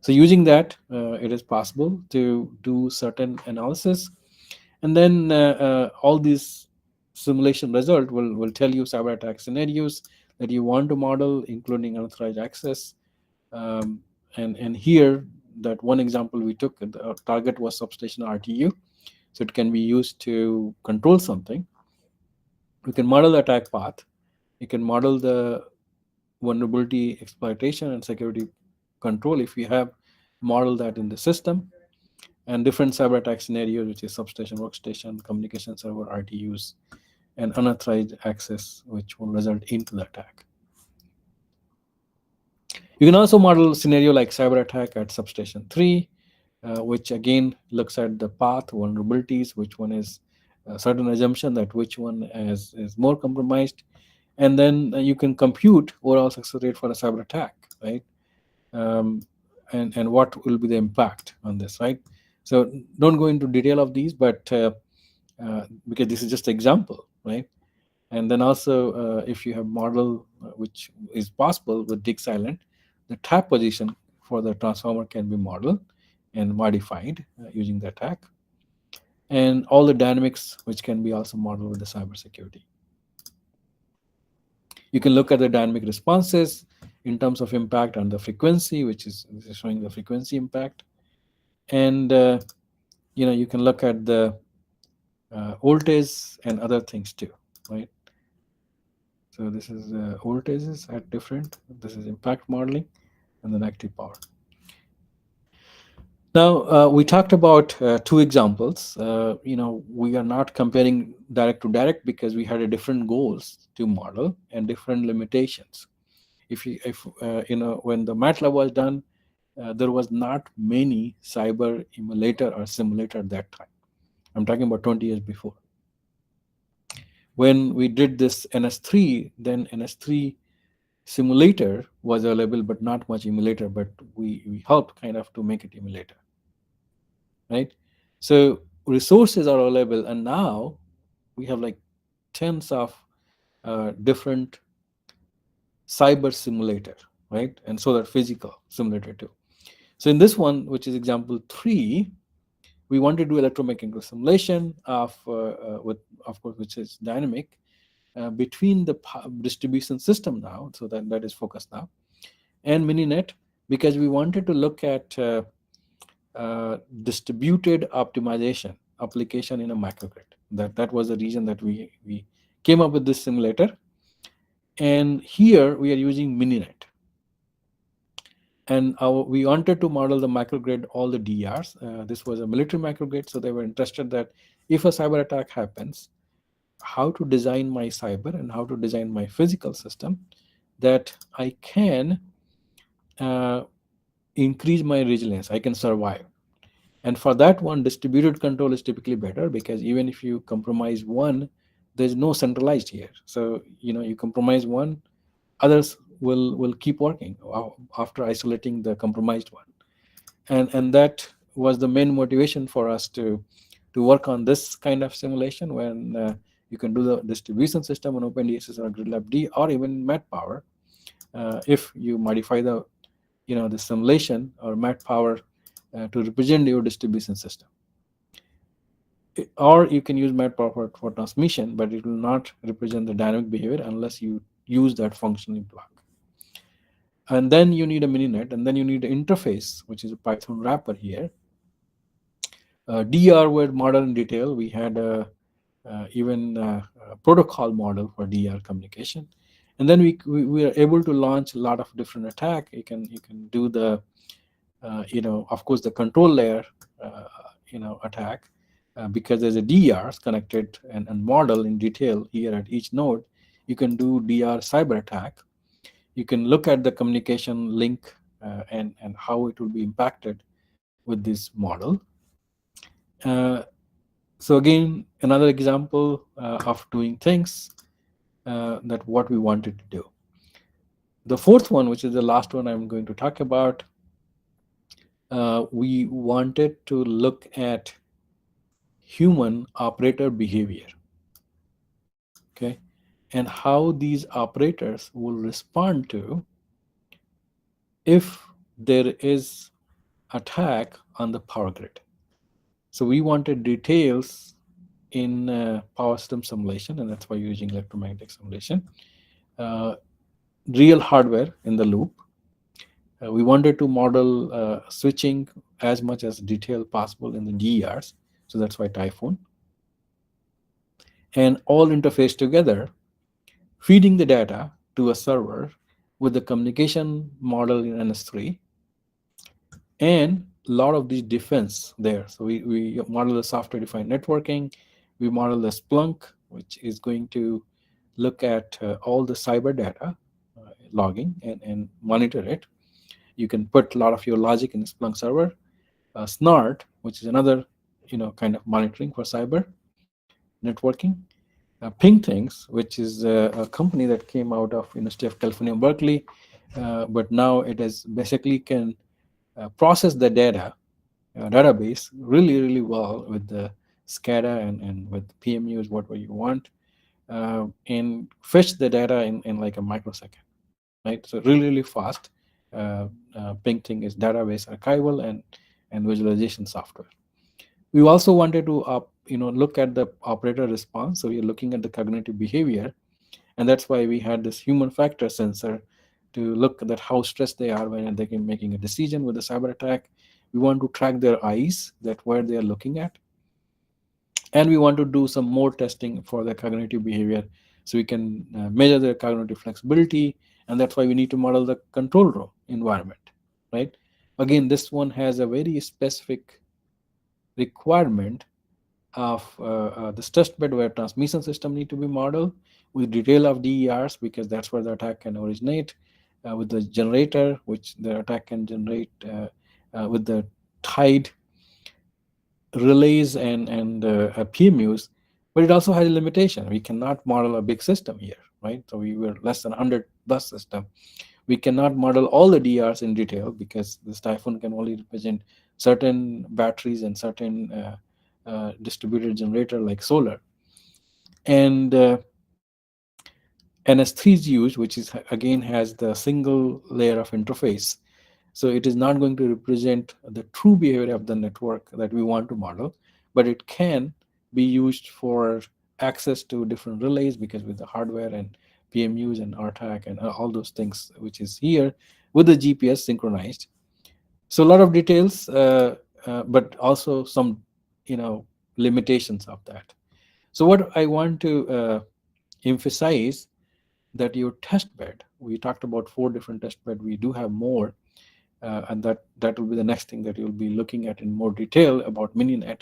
[SPEAKER 1] using that, it is possible to do certain analysis, and then all these simulation result will tell you cyber attack scenarios that you want to model, including unauthorized access. And here, that one example we took, the target was substation RTU, so it can be used to control something. We can model the attack path. You can model the vulnerability exploitation and security control if you have modeled that in the system, and different cyber attack scenarios, which is substation, workstation, communication server, RTUs, and unauthorized access, which will result into the attack. You can also model scenario like cyber attack at substation 3, which again looks at the path vulnerabilities, which one is a certain assumption that which one is more compromised, and then you can compute overall success rate for a cyber attack, right? um, and what will be the impact on this, right? So don't go into detail of these, but because this is just example, right? And then also, if you have model which is possible with dig silent, the tap position for the transformer can be modeled and modified using the attack, and all the dynamics which can be also modeled with the cybersecurity. You can look at the dynamic responses in terms of impact on the frequency, which is showing the frequency impact, and you can look at the voltage and other things too, right? So this is voltages at different. This is impact modeling, and then active power. Now we talked about two examples. We are not comparing direct to direct because we had a different goals to model and different limitations. If when the MATLAB was done, there was not many cyber emulator or simulator at that time. I'm talking about 20 years before. When we did this NS3, then NS3 simulator was available, but not much emulator, but we helped kind of to make it emulator, right? So resources are available, and now we have like tens of different cyber simulator, right? And so that physical simulator too. So in this one, which is example 3, we want to do electromechanical simulation with, of course, which is dynamic between the distribution system now, so that is focused now, and Mininet, because we wanted to look at distributed optimization application in a microgrid. That was the reason that we came up with this simulator. And here we are using Mininet. And we wanted to model the microgrid, all the DRs. This was a military microgrid, so they were interested that if a cyber attack happens, how to design my cyber and how to design my physical system that I can increase my resilience, I can survive. And for that one, distributed control is typically better, because even if you compromise one, there's no centralized here. So you compromise one, others will keep working after isolating the compromised one. And that was the main motivation for us to work on this kind of simulation, when you can do the distribution system on OpenDSS or GridLab-D or even MatPower. If you modify the simulation or MatPower to represent your distribution system, or you can use MatPower for transmission, but it will not represent the dynamic behavior unless you use that functioning block. And then you need a Mininet, and then you need an interface, which is a Python wrapper here. DR were modeled in detail. We had even a protocol model for DR communication, and then we are able to launch a lot of different attack. You can do the of course the control layer attack, because there's a DRs connected and model in detail here at each node. You can do DR cyber attack. You can look at the communication link and how it will be impacted with this model. So again, another example of doing things that what we wanted to do. The fourth one, which is the last one I'm going to talk about, we wanted to look at human operator behavior, okay, and how these operators will respond to if there is attack on the power grid. So we wanted details in power system simulation, and that's why you're using electromagnetic simulation. Real hardware in the loop. We wanted to model switching as much as detail possible in the DERs, so that's why Typhoon. and all interface together, feeding the data to a server with the communication model in NS3 and a lot of these defense there. So we model the software defined networking, we model the Splunk, which is going to look at all the cyber data logging and monitor it. You can put a lot of your logic in the Splunk server. Snart, which is another kind of monitoring for cyber networking. Ping Things, which is a company that came out of University of California, Berkeley, but now it is basically can process the data database really, really well with the SCADA and with PMUs, whatever you want, and fetch the data in like a microsecond, right? So really, really fast. Ping is database archival and visualization software. We also wanted to look at the operator response. So we're looking at the cognitive behavior, and that's why we had this human factor sensor to look at how stressed they are when they're making a decision with a cyber attack. We want to track their eyes, that where they are looking at, and we want to do some more testing for the cognitive behavior so we can measure their cognitive flexibility, and that's why we need to model the control room environment, right? Again, this one has a very specific requirement of the test bed where transmission system need to be modeled with detail of DERs, because that's where the attack can originate, with the generator, which the attack can generate, with the tied relays and PMUs. But it also has a limitation. We cannot model a big system here, right? So we were less than 100 bus system. We cannot model all the DRs in detail because this Typhoon can only represent certain batteries and certain distributed generator like solar. And NS3 is used, which is again has the single layer of interface. So it is not going to represent the true behavior of the network that we want to model, but it can be used for access to different relays, because with the hardware and PMUs and RTAC and all those things, which is here with the GPS synchronized. So a lot of details, but also some, limitations of that. So what I want to emphasize that your test bed, we talked about 4 different test bed. We do have more, and that will be the next thing that you'll be looking at in more detail about Mininet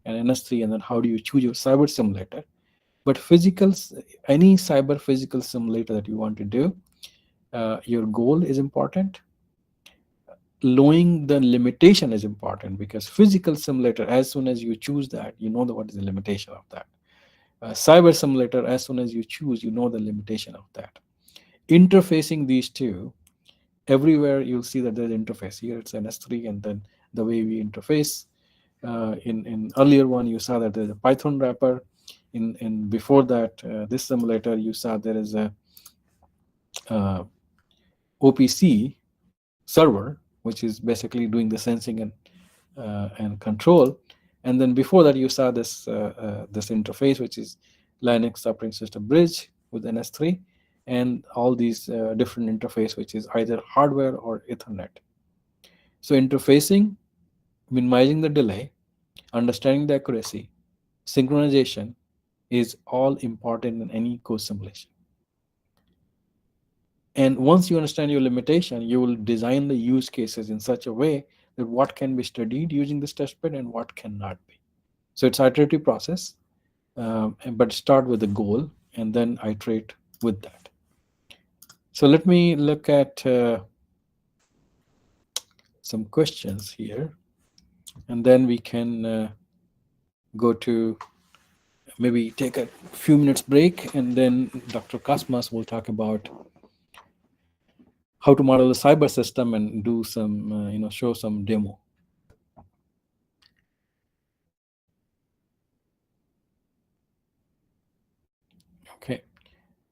[SPEAKER 1] and NS3, and then how do you choose your cyber simulator. But any cyber physical simulator that you want to do, your goal is important. Knowing the limitation is important, because physical simulator, as soon as you choose that, you know what is the limitation of that. Cyber simulator, as soon as you choose, you know the limitation of that. Interfacing these two, everywhere you'll see that there's interface. Here it's an S3, and then the way we interface. In earlier one, you saw that there's a Python wrapper. In before that, this simulator, you saw there is a OPC server, which is basically doing the sensing and control. And then before that, you saw this interface, which is Linux operating system bridge with NS3, and all these different interface, which is either hardware or Ethernet. So interfacing, minimizing the delay, understanding the accuracy, synchronization is all important in any code simulation. And once you understand your limitation, you will design the use cases in such a way that what can be studied using this testbed and what cannot be. So it's an iterative process, but start with the goal and then iterate with that. So let me look at some questions here, and then we can go to maybe take a few minutes break, and then Dr. Kasmas will talk about how to model the cyber system and do some, show some demo. Okay.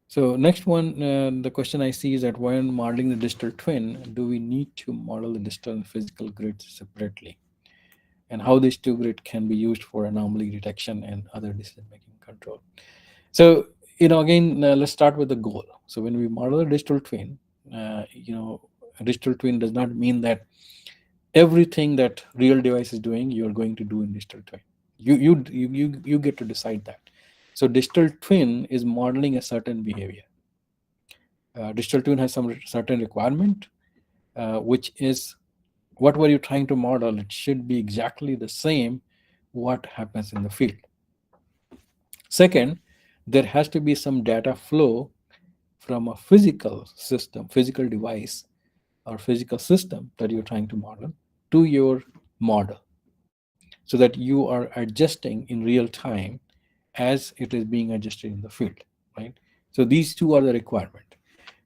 [SPEAKER 1] So next one, the question I see is that when modeling the digital twin, do we need to model the digital and physical grids separately? And how these two grids can be used for anomaly detection and other decision-making control. So, again, let's start with the goal. So when we model a digital twin, a digital twin does not mean that everything that real device is doing, you're going to do in digital twin. You get to decide that. So digital twin is modeling a certain behavior. Digital twin has some certain requirement, which is what were you trying to model? It should be exactly the same what happens in the field. Second, there has to be some data flow from a physical system, physical device, or physical system that you're trying to model to your model, so that you are adjusting in real time as it is being adjusted in the field, right? So these two are the requirement.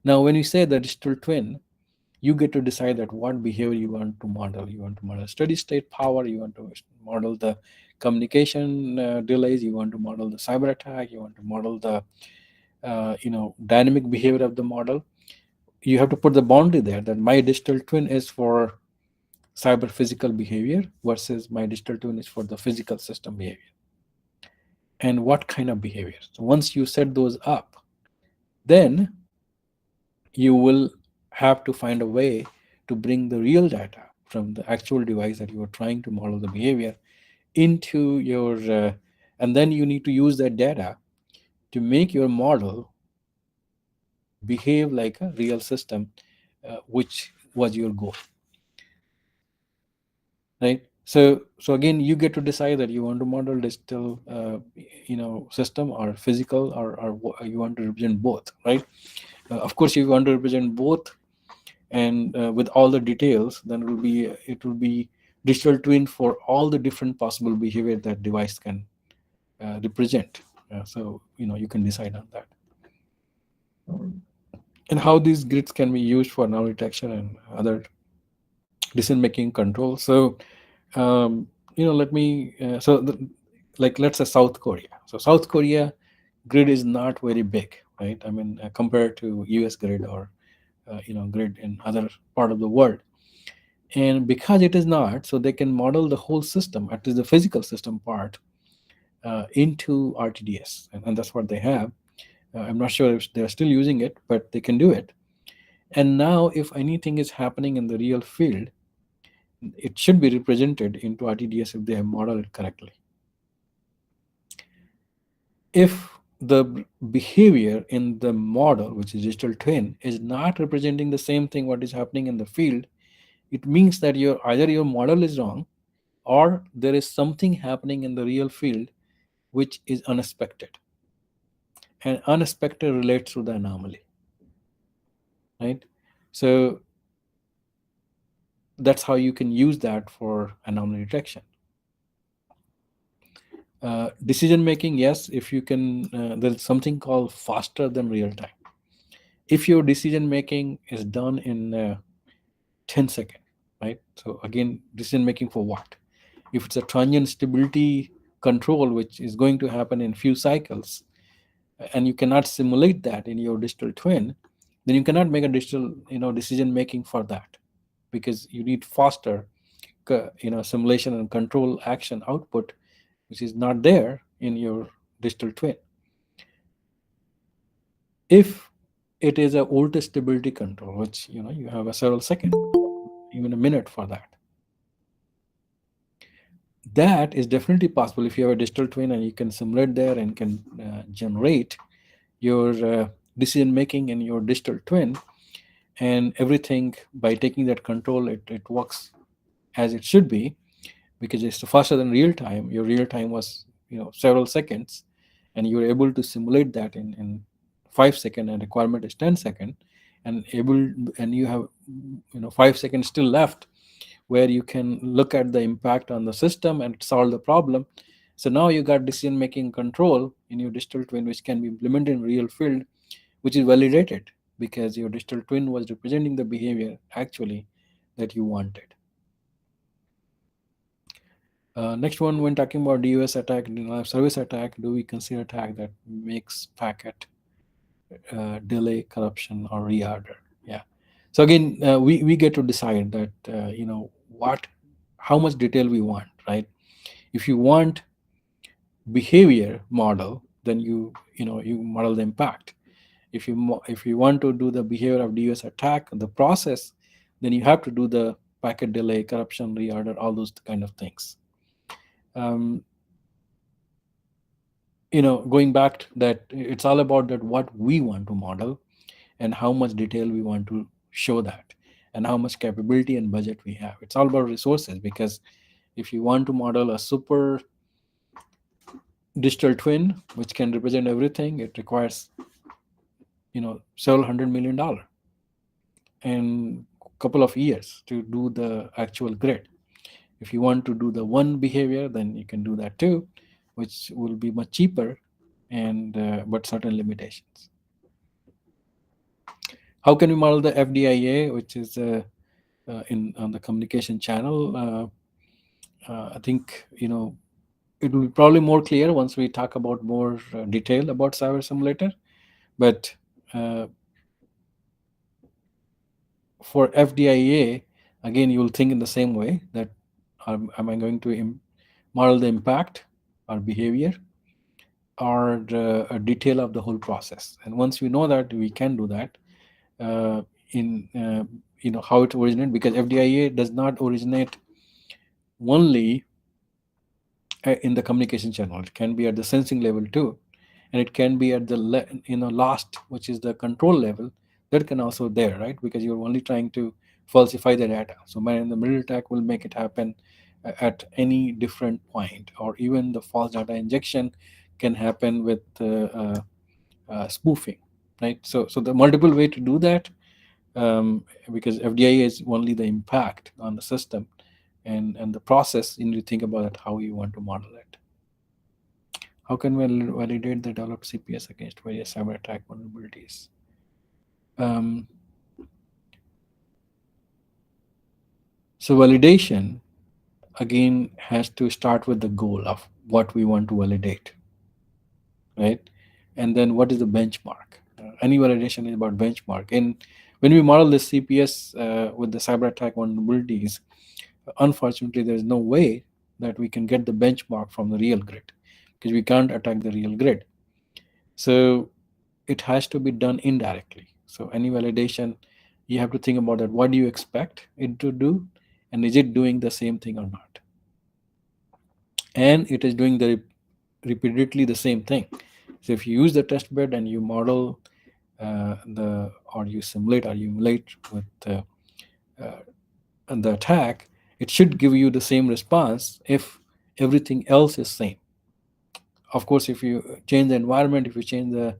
[SPEAKER 1] Now, when you say the digital twin, you get to decide that what behavior you want to model. You want to model steady state power, you want to model the communication delays, you want to model the cyber attack, you want to model the dynamic behavior of the model. You have to put the boundary there that my digital twin is for cyber physical behavior versus my digital twin is for the physical system behavior, and what kind of behavior. So once you set those up, then you will have to find a way to bring the real data from the actual device that you are trying to model the behavior into your and then you need to use that data to make your model behave like a real system, which was your goal, right? So again, you get to decide that you want to model digital system or physical, or you want to represent both, right? Of course, if you want to represent both and with all the details, then it will be digital twin for all the different possible behavior that device can represent. So you can decide on that, and how these grids can be used for anomaly detection and other decision making control. So let me like let's say South Korea. So South Korea grid is not very big, right? I mean, compared to US grid or grid in other part of the world. And because it is not, so they can model the whole system, at least the physical system part, into RTDS, and that's what they have. I'm not sure if they're still using it, but they can do it. And now, if anything is happening in the real field, it should be represented into RTDS if they have modeled it correctly. If the behavior in the model, which is digital twin, is not representing the same thing what is happening in the field, it means that either your model is wrong, or there is something happening in the real field which is unexpected. And unexpected relates to the anomaly, right? So that's how you can use that for anomaly detection. Decision making, yes, if you can, there's something called faster than real time. If your decision making is done in 10 seconds, right? So again, decision making for what? If it's a transient stability control, which is going to happen in few cycles, and you cannot simulate that in your digital twin, then you cannot make a digital decision making for that, because you need faster simulation and control action output, which is not there in your digital twin. If it is a voltage stability control, which you have a several seconds, even a minute for that, that is definitely possible if you have a digital twin and you can simulate there and can generate your decision making in your digital twin, and everything by taking that control, it works as it should be, because it's faster than real time. Your real time was several seconds, and you're able to simulate that in 5 seconds, and requirement is 10 seconds, and you have 5 seconds still left, where you can look at the impact on the system and solve the problem. So now you got decision making control in your digital twin, which can be implemented in real field, which is validated because your digital twin was representing the behavior actually that you wanted. Next one, when talking about DOS attack, denial of service attack, do we consider attack that makes packet delay, corruption, or reorder? Yeah. So again, we get to decide that how much detail we want, right? If you want behavior model, then you model the impact. If you want to do the behavior of DOS attack, the process, then you have to do the packet delay, corruption, reorder, all those kind of things. Um, going back to that, it's all about that what we want to model and how much detail we want to show that, and how much capability and budget we have. It's all about resources, because if you want to model a super digital twin which can represent everything, it requires several $100 million and couple of years to do the actual grid. If you want to do the one behavior, then you can do that too, which will be much cheaper, and but certain limitations. How can we model the FDIA, which is in on the communication channel? I think it will be probably more clear once we talk about more detail about cyber simulator. But uh, for FDIA, again, you will think in the same way that am I going to model the impact or behavior, or a detail of the whole process? And once we know that, we can do that uh, in how it originates, because FDIA does not originate only in the communication channel. It can be at the sensing level too, and it can be at the last, which is the control level. That can also there, right? Because you're only trying to falsify the data. So man in the middle attack will make it happen at any different point, or even the false data injection can happen with spoofing, right? So the multiple way to do that, because FDIA is only the impact on the system, and the process. You need to think about it, how you want to model it. How can we validate the developed CPS against various cyber attack vulnerabilities? Um, so validation again has to start with the goal of what we want to validate, right? And then what is the benchmark? Any validation is about benchmark. And when we model the CPS with the cyber attack vulnerabilities, unfortunately, there is no way that we can get the benchmark from the real grid, because we can't attack the real grid. So it has to be done indirectly. So any validation, you have to think about that. What do you expect it to do, and is it doing the same thing or not? And it is doing the repeatedly the same thing. So if you use the test bed and you model or you simulate or you emulate with uh, the attack, it should give you the same response if everything else is same. Of course, if you change the environment, if you change the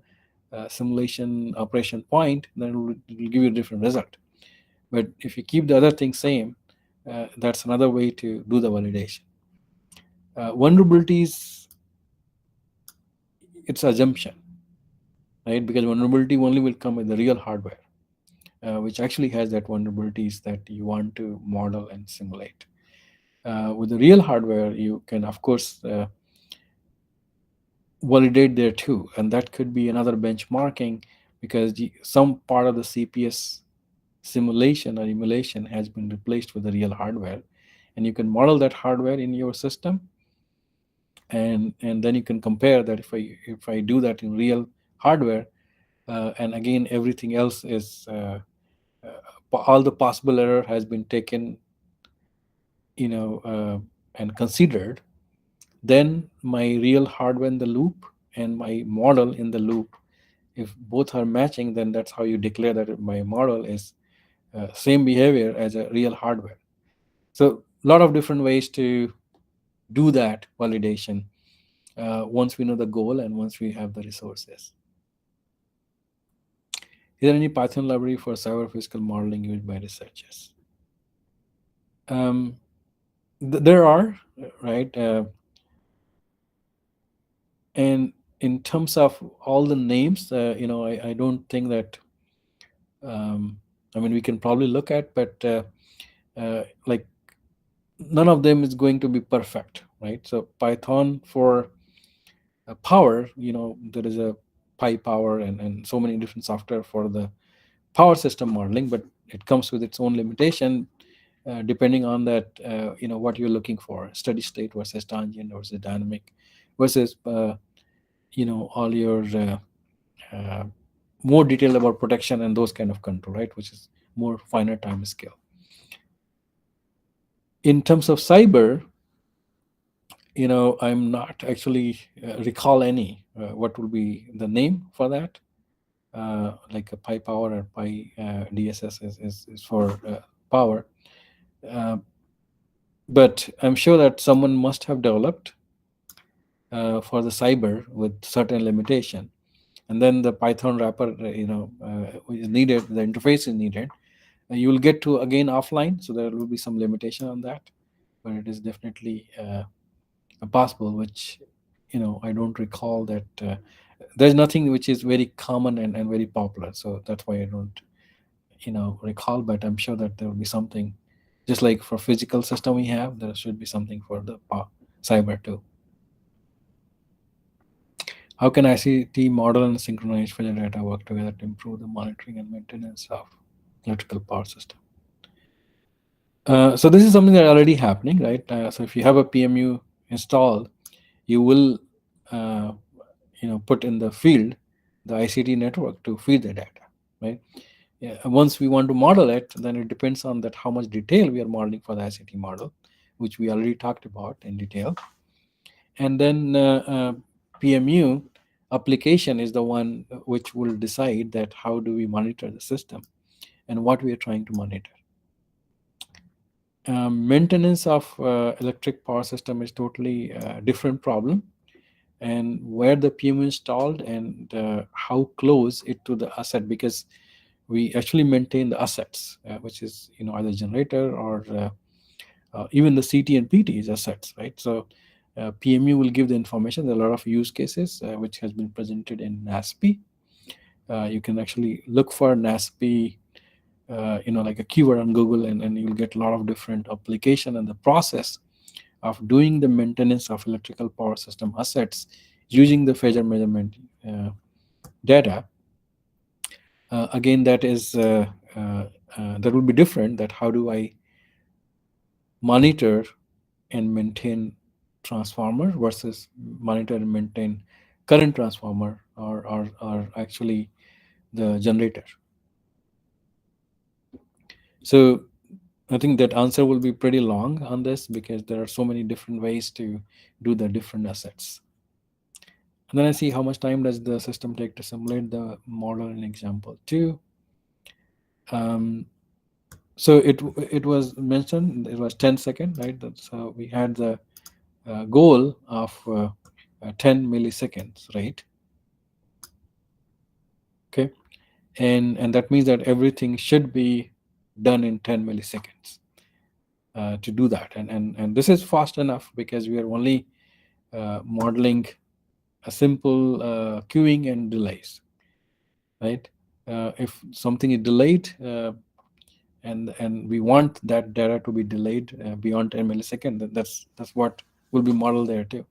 [SPEAKER 1] simulation operation point, then it will give you a different result. But if you keep the other things same, that's another way to do the validation. Vulnerabilities, it's assumption, right? Because vulnerability only will come with the real hardware, which actually has that vulnerabilities that you want to model and simulate. With the real hardware, you can, of course, validate there too, and that could be another benchmarking, because some part of the CPS simulation or emulation has been replaced with the real hardware, and you can model that hardware in your system, and then you can compare that if I do that in real hardware, and again everything else is all the possible error has been taken, and considered, then my real hardware in the loop and my model in the loop, if both are matching, then that's how you declare that my model is same behavior as a real hardware. So a lot of different ways to do that validation, once we know the goal and once we have the resources. Is there any Python library for cyber physical modeling used by researchers? There are, right? And in terms of all the names, I don't think that, I mean, we can probably look at, but like none of them is going to be perfect, right? So Python for power, there is a PyPower and so many different software for the power system modeling, but it comes with its own limitation, depending on that, what you're looking for: steady state versus transient versus dynamic versus all your uh, more detail about protection and those kind of control, right, which is more finer time scale. In terms of cyber, I'm not actually recall any. What will be the name for that? Like a pi power or pi DSS is for power. Uh, but I'm sure that someone must have developed for the cyber with certain limitation, and then the Python wrapper, is needed. The interface is needed. You will get to again offline, so there will be some limitation on that, but it is definitely possible. Which I don't recall that. There's nothing which is very common and very popular, so that's why I don't recall. But I'm sure that there will be something, just like for physical system we have, there should be something for the cyber too. How can ICT model and synchronized failure data work together to improve the monitoring and maintenance of electrical power system? So this is something that already happening, right? So if you have a PMU installed, you will uh, put in the field the ICT network to feed the data, right? Yeah. Once we want to model it, then it depends on that how much detail we are modeling for the ICT model, which we already talked about in detail. And then PMU application is the one which will decide that how do we monitor the system and what we are trying to monitor. Maintenance of electric power system is totally different problem, and where the PMU installed and how close it to the asset, because we actually maintain the assets, which is either generator or even the CT and PT is assets, right? So PMU will give the information. There are a lot of use cases which has been presented in NASP. You can actually look for NASP, like a keyword on Google, and you'll get a lot of different application and the process of doing the maintenance of electrical power system assets using the phasor measurement data. Again, that is that will be different. That how do I monitor and maintain transformer versus monitor and maintain current transformer, or actually the generator. So I think that answer will be pretty long on this because there are so many different ways to do the different assets. And then I see how much time does the system take to simulate the model in example 2. Um, so it was mentioned it was 10 seconds, right? So we had the goal of 10 milliseconds, right? Okay, and that means that everything should be done in 10 milliseconds to do that, and this is fast enough because we are only modeling a simple queuing and delays, right? If something is delayed, and we want that data to be delayed beyond 10 milliseconds, then that's what will be modeled there too.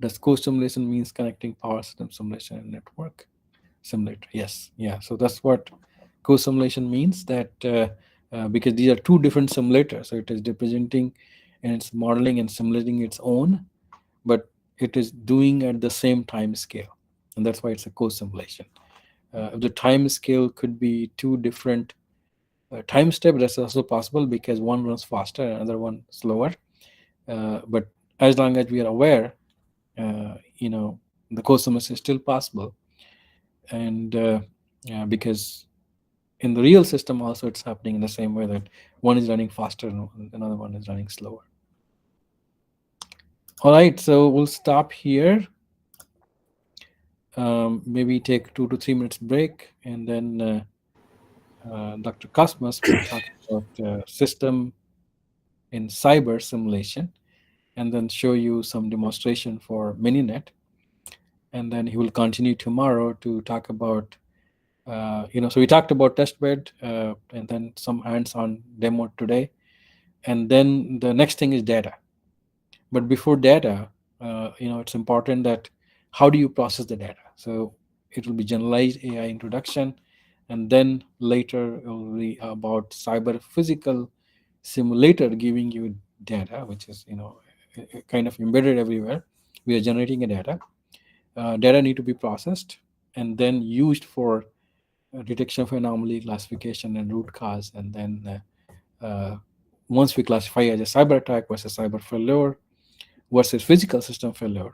[SPEAKER 1] Does co-simulation means connecting power system simulation and network simulator? Yes, yeah. So that's what co-simulation means. That because these are two different simulators, so it is representing and it's modeling and simulating its own, but it is doing at the same time scale, and that's why it's a co-simulation. The time scale could be two different time step. That's also possible because one runs faster and another one slower. But as long as we are aware, the co-simulation is still possible, and because in the real system also it's happening in the same way, that one is running faster and another one is running slower. All right, so we'll stop here. Maybe take 2 to 3 minutes break, and then Dr. Cosmos will talk about system in cyber simulation, and then show you some demonstration for Mininet. And then he will continue tomorrow to talk about, so we talked about testbed, and then some hands-on demo today. And then the next thing is data. But before data, it's important that how do you process the data? So it will be generalized AI introduction, and then later it will be about cyber physical simulator giving you data, which is kind of embedded everywhere. We are generating a data. Data need to be processed and then used for detection of anomaly, classification, and root cause, and then once we classify as a cyber attack versus cyber failure versus physical system failure,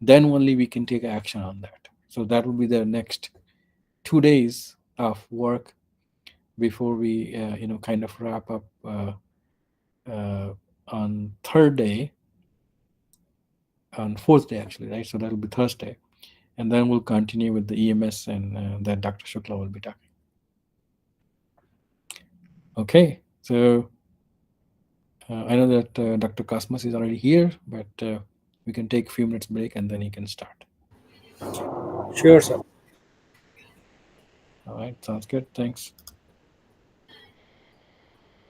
[SPEAKER 1] then only we can take action on that. So that will be the next 2 days of work before we kind of wrap up on third day, on fourth day actually, right? So that'll be Thursday, and then we'll continue with the EMS, and that Dr. Shukla will be talking. Okay, so I know that Dr. Cosmos is already here, but we can take a few minutes break and then he can start.
[SPEAKER 2] Sure, sir.
[SPEAKER 1] All right, sounds good. Thanks.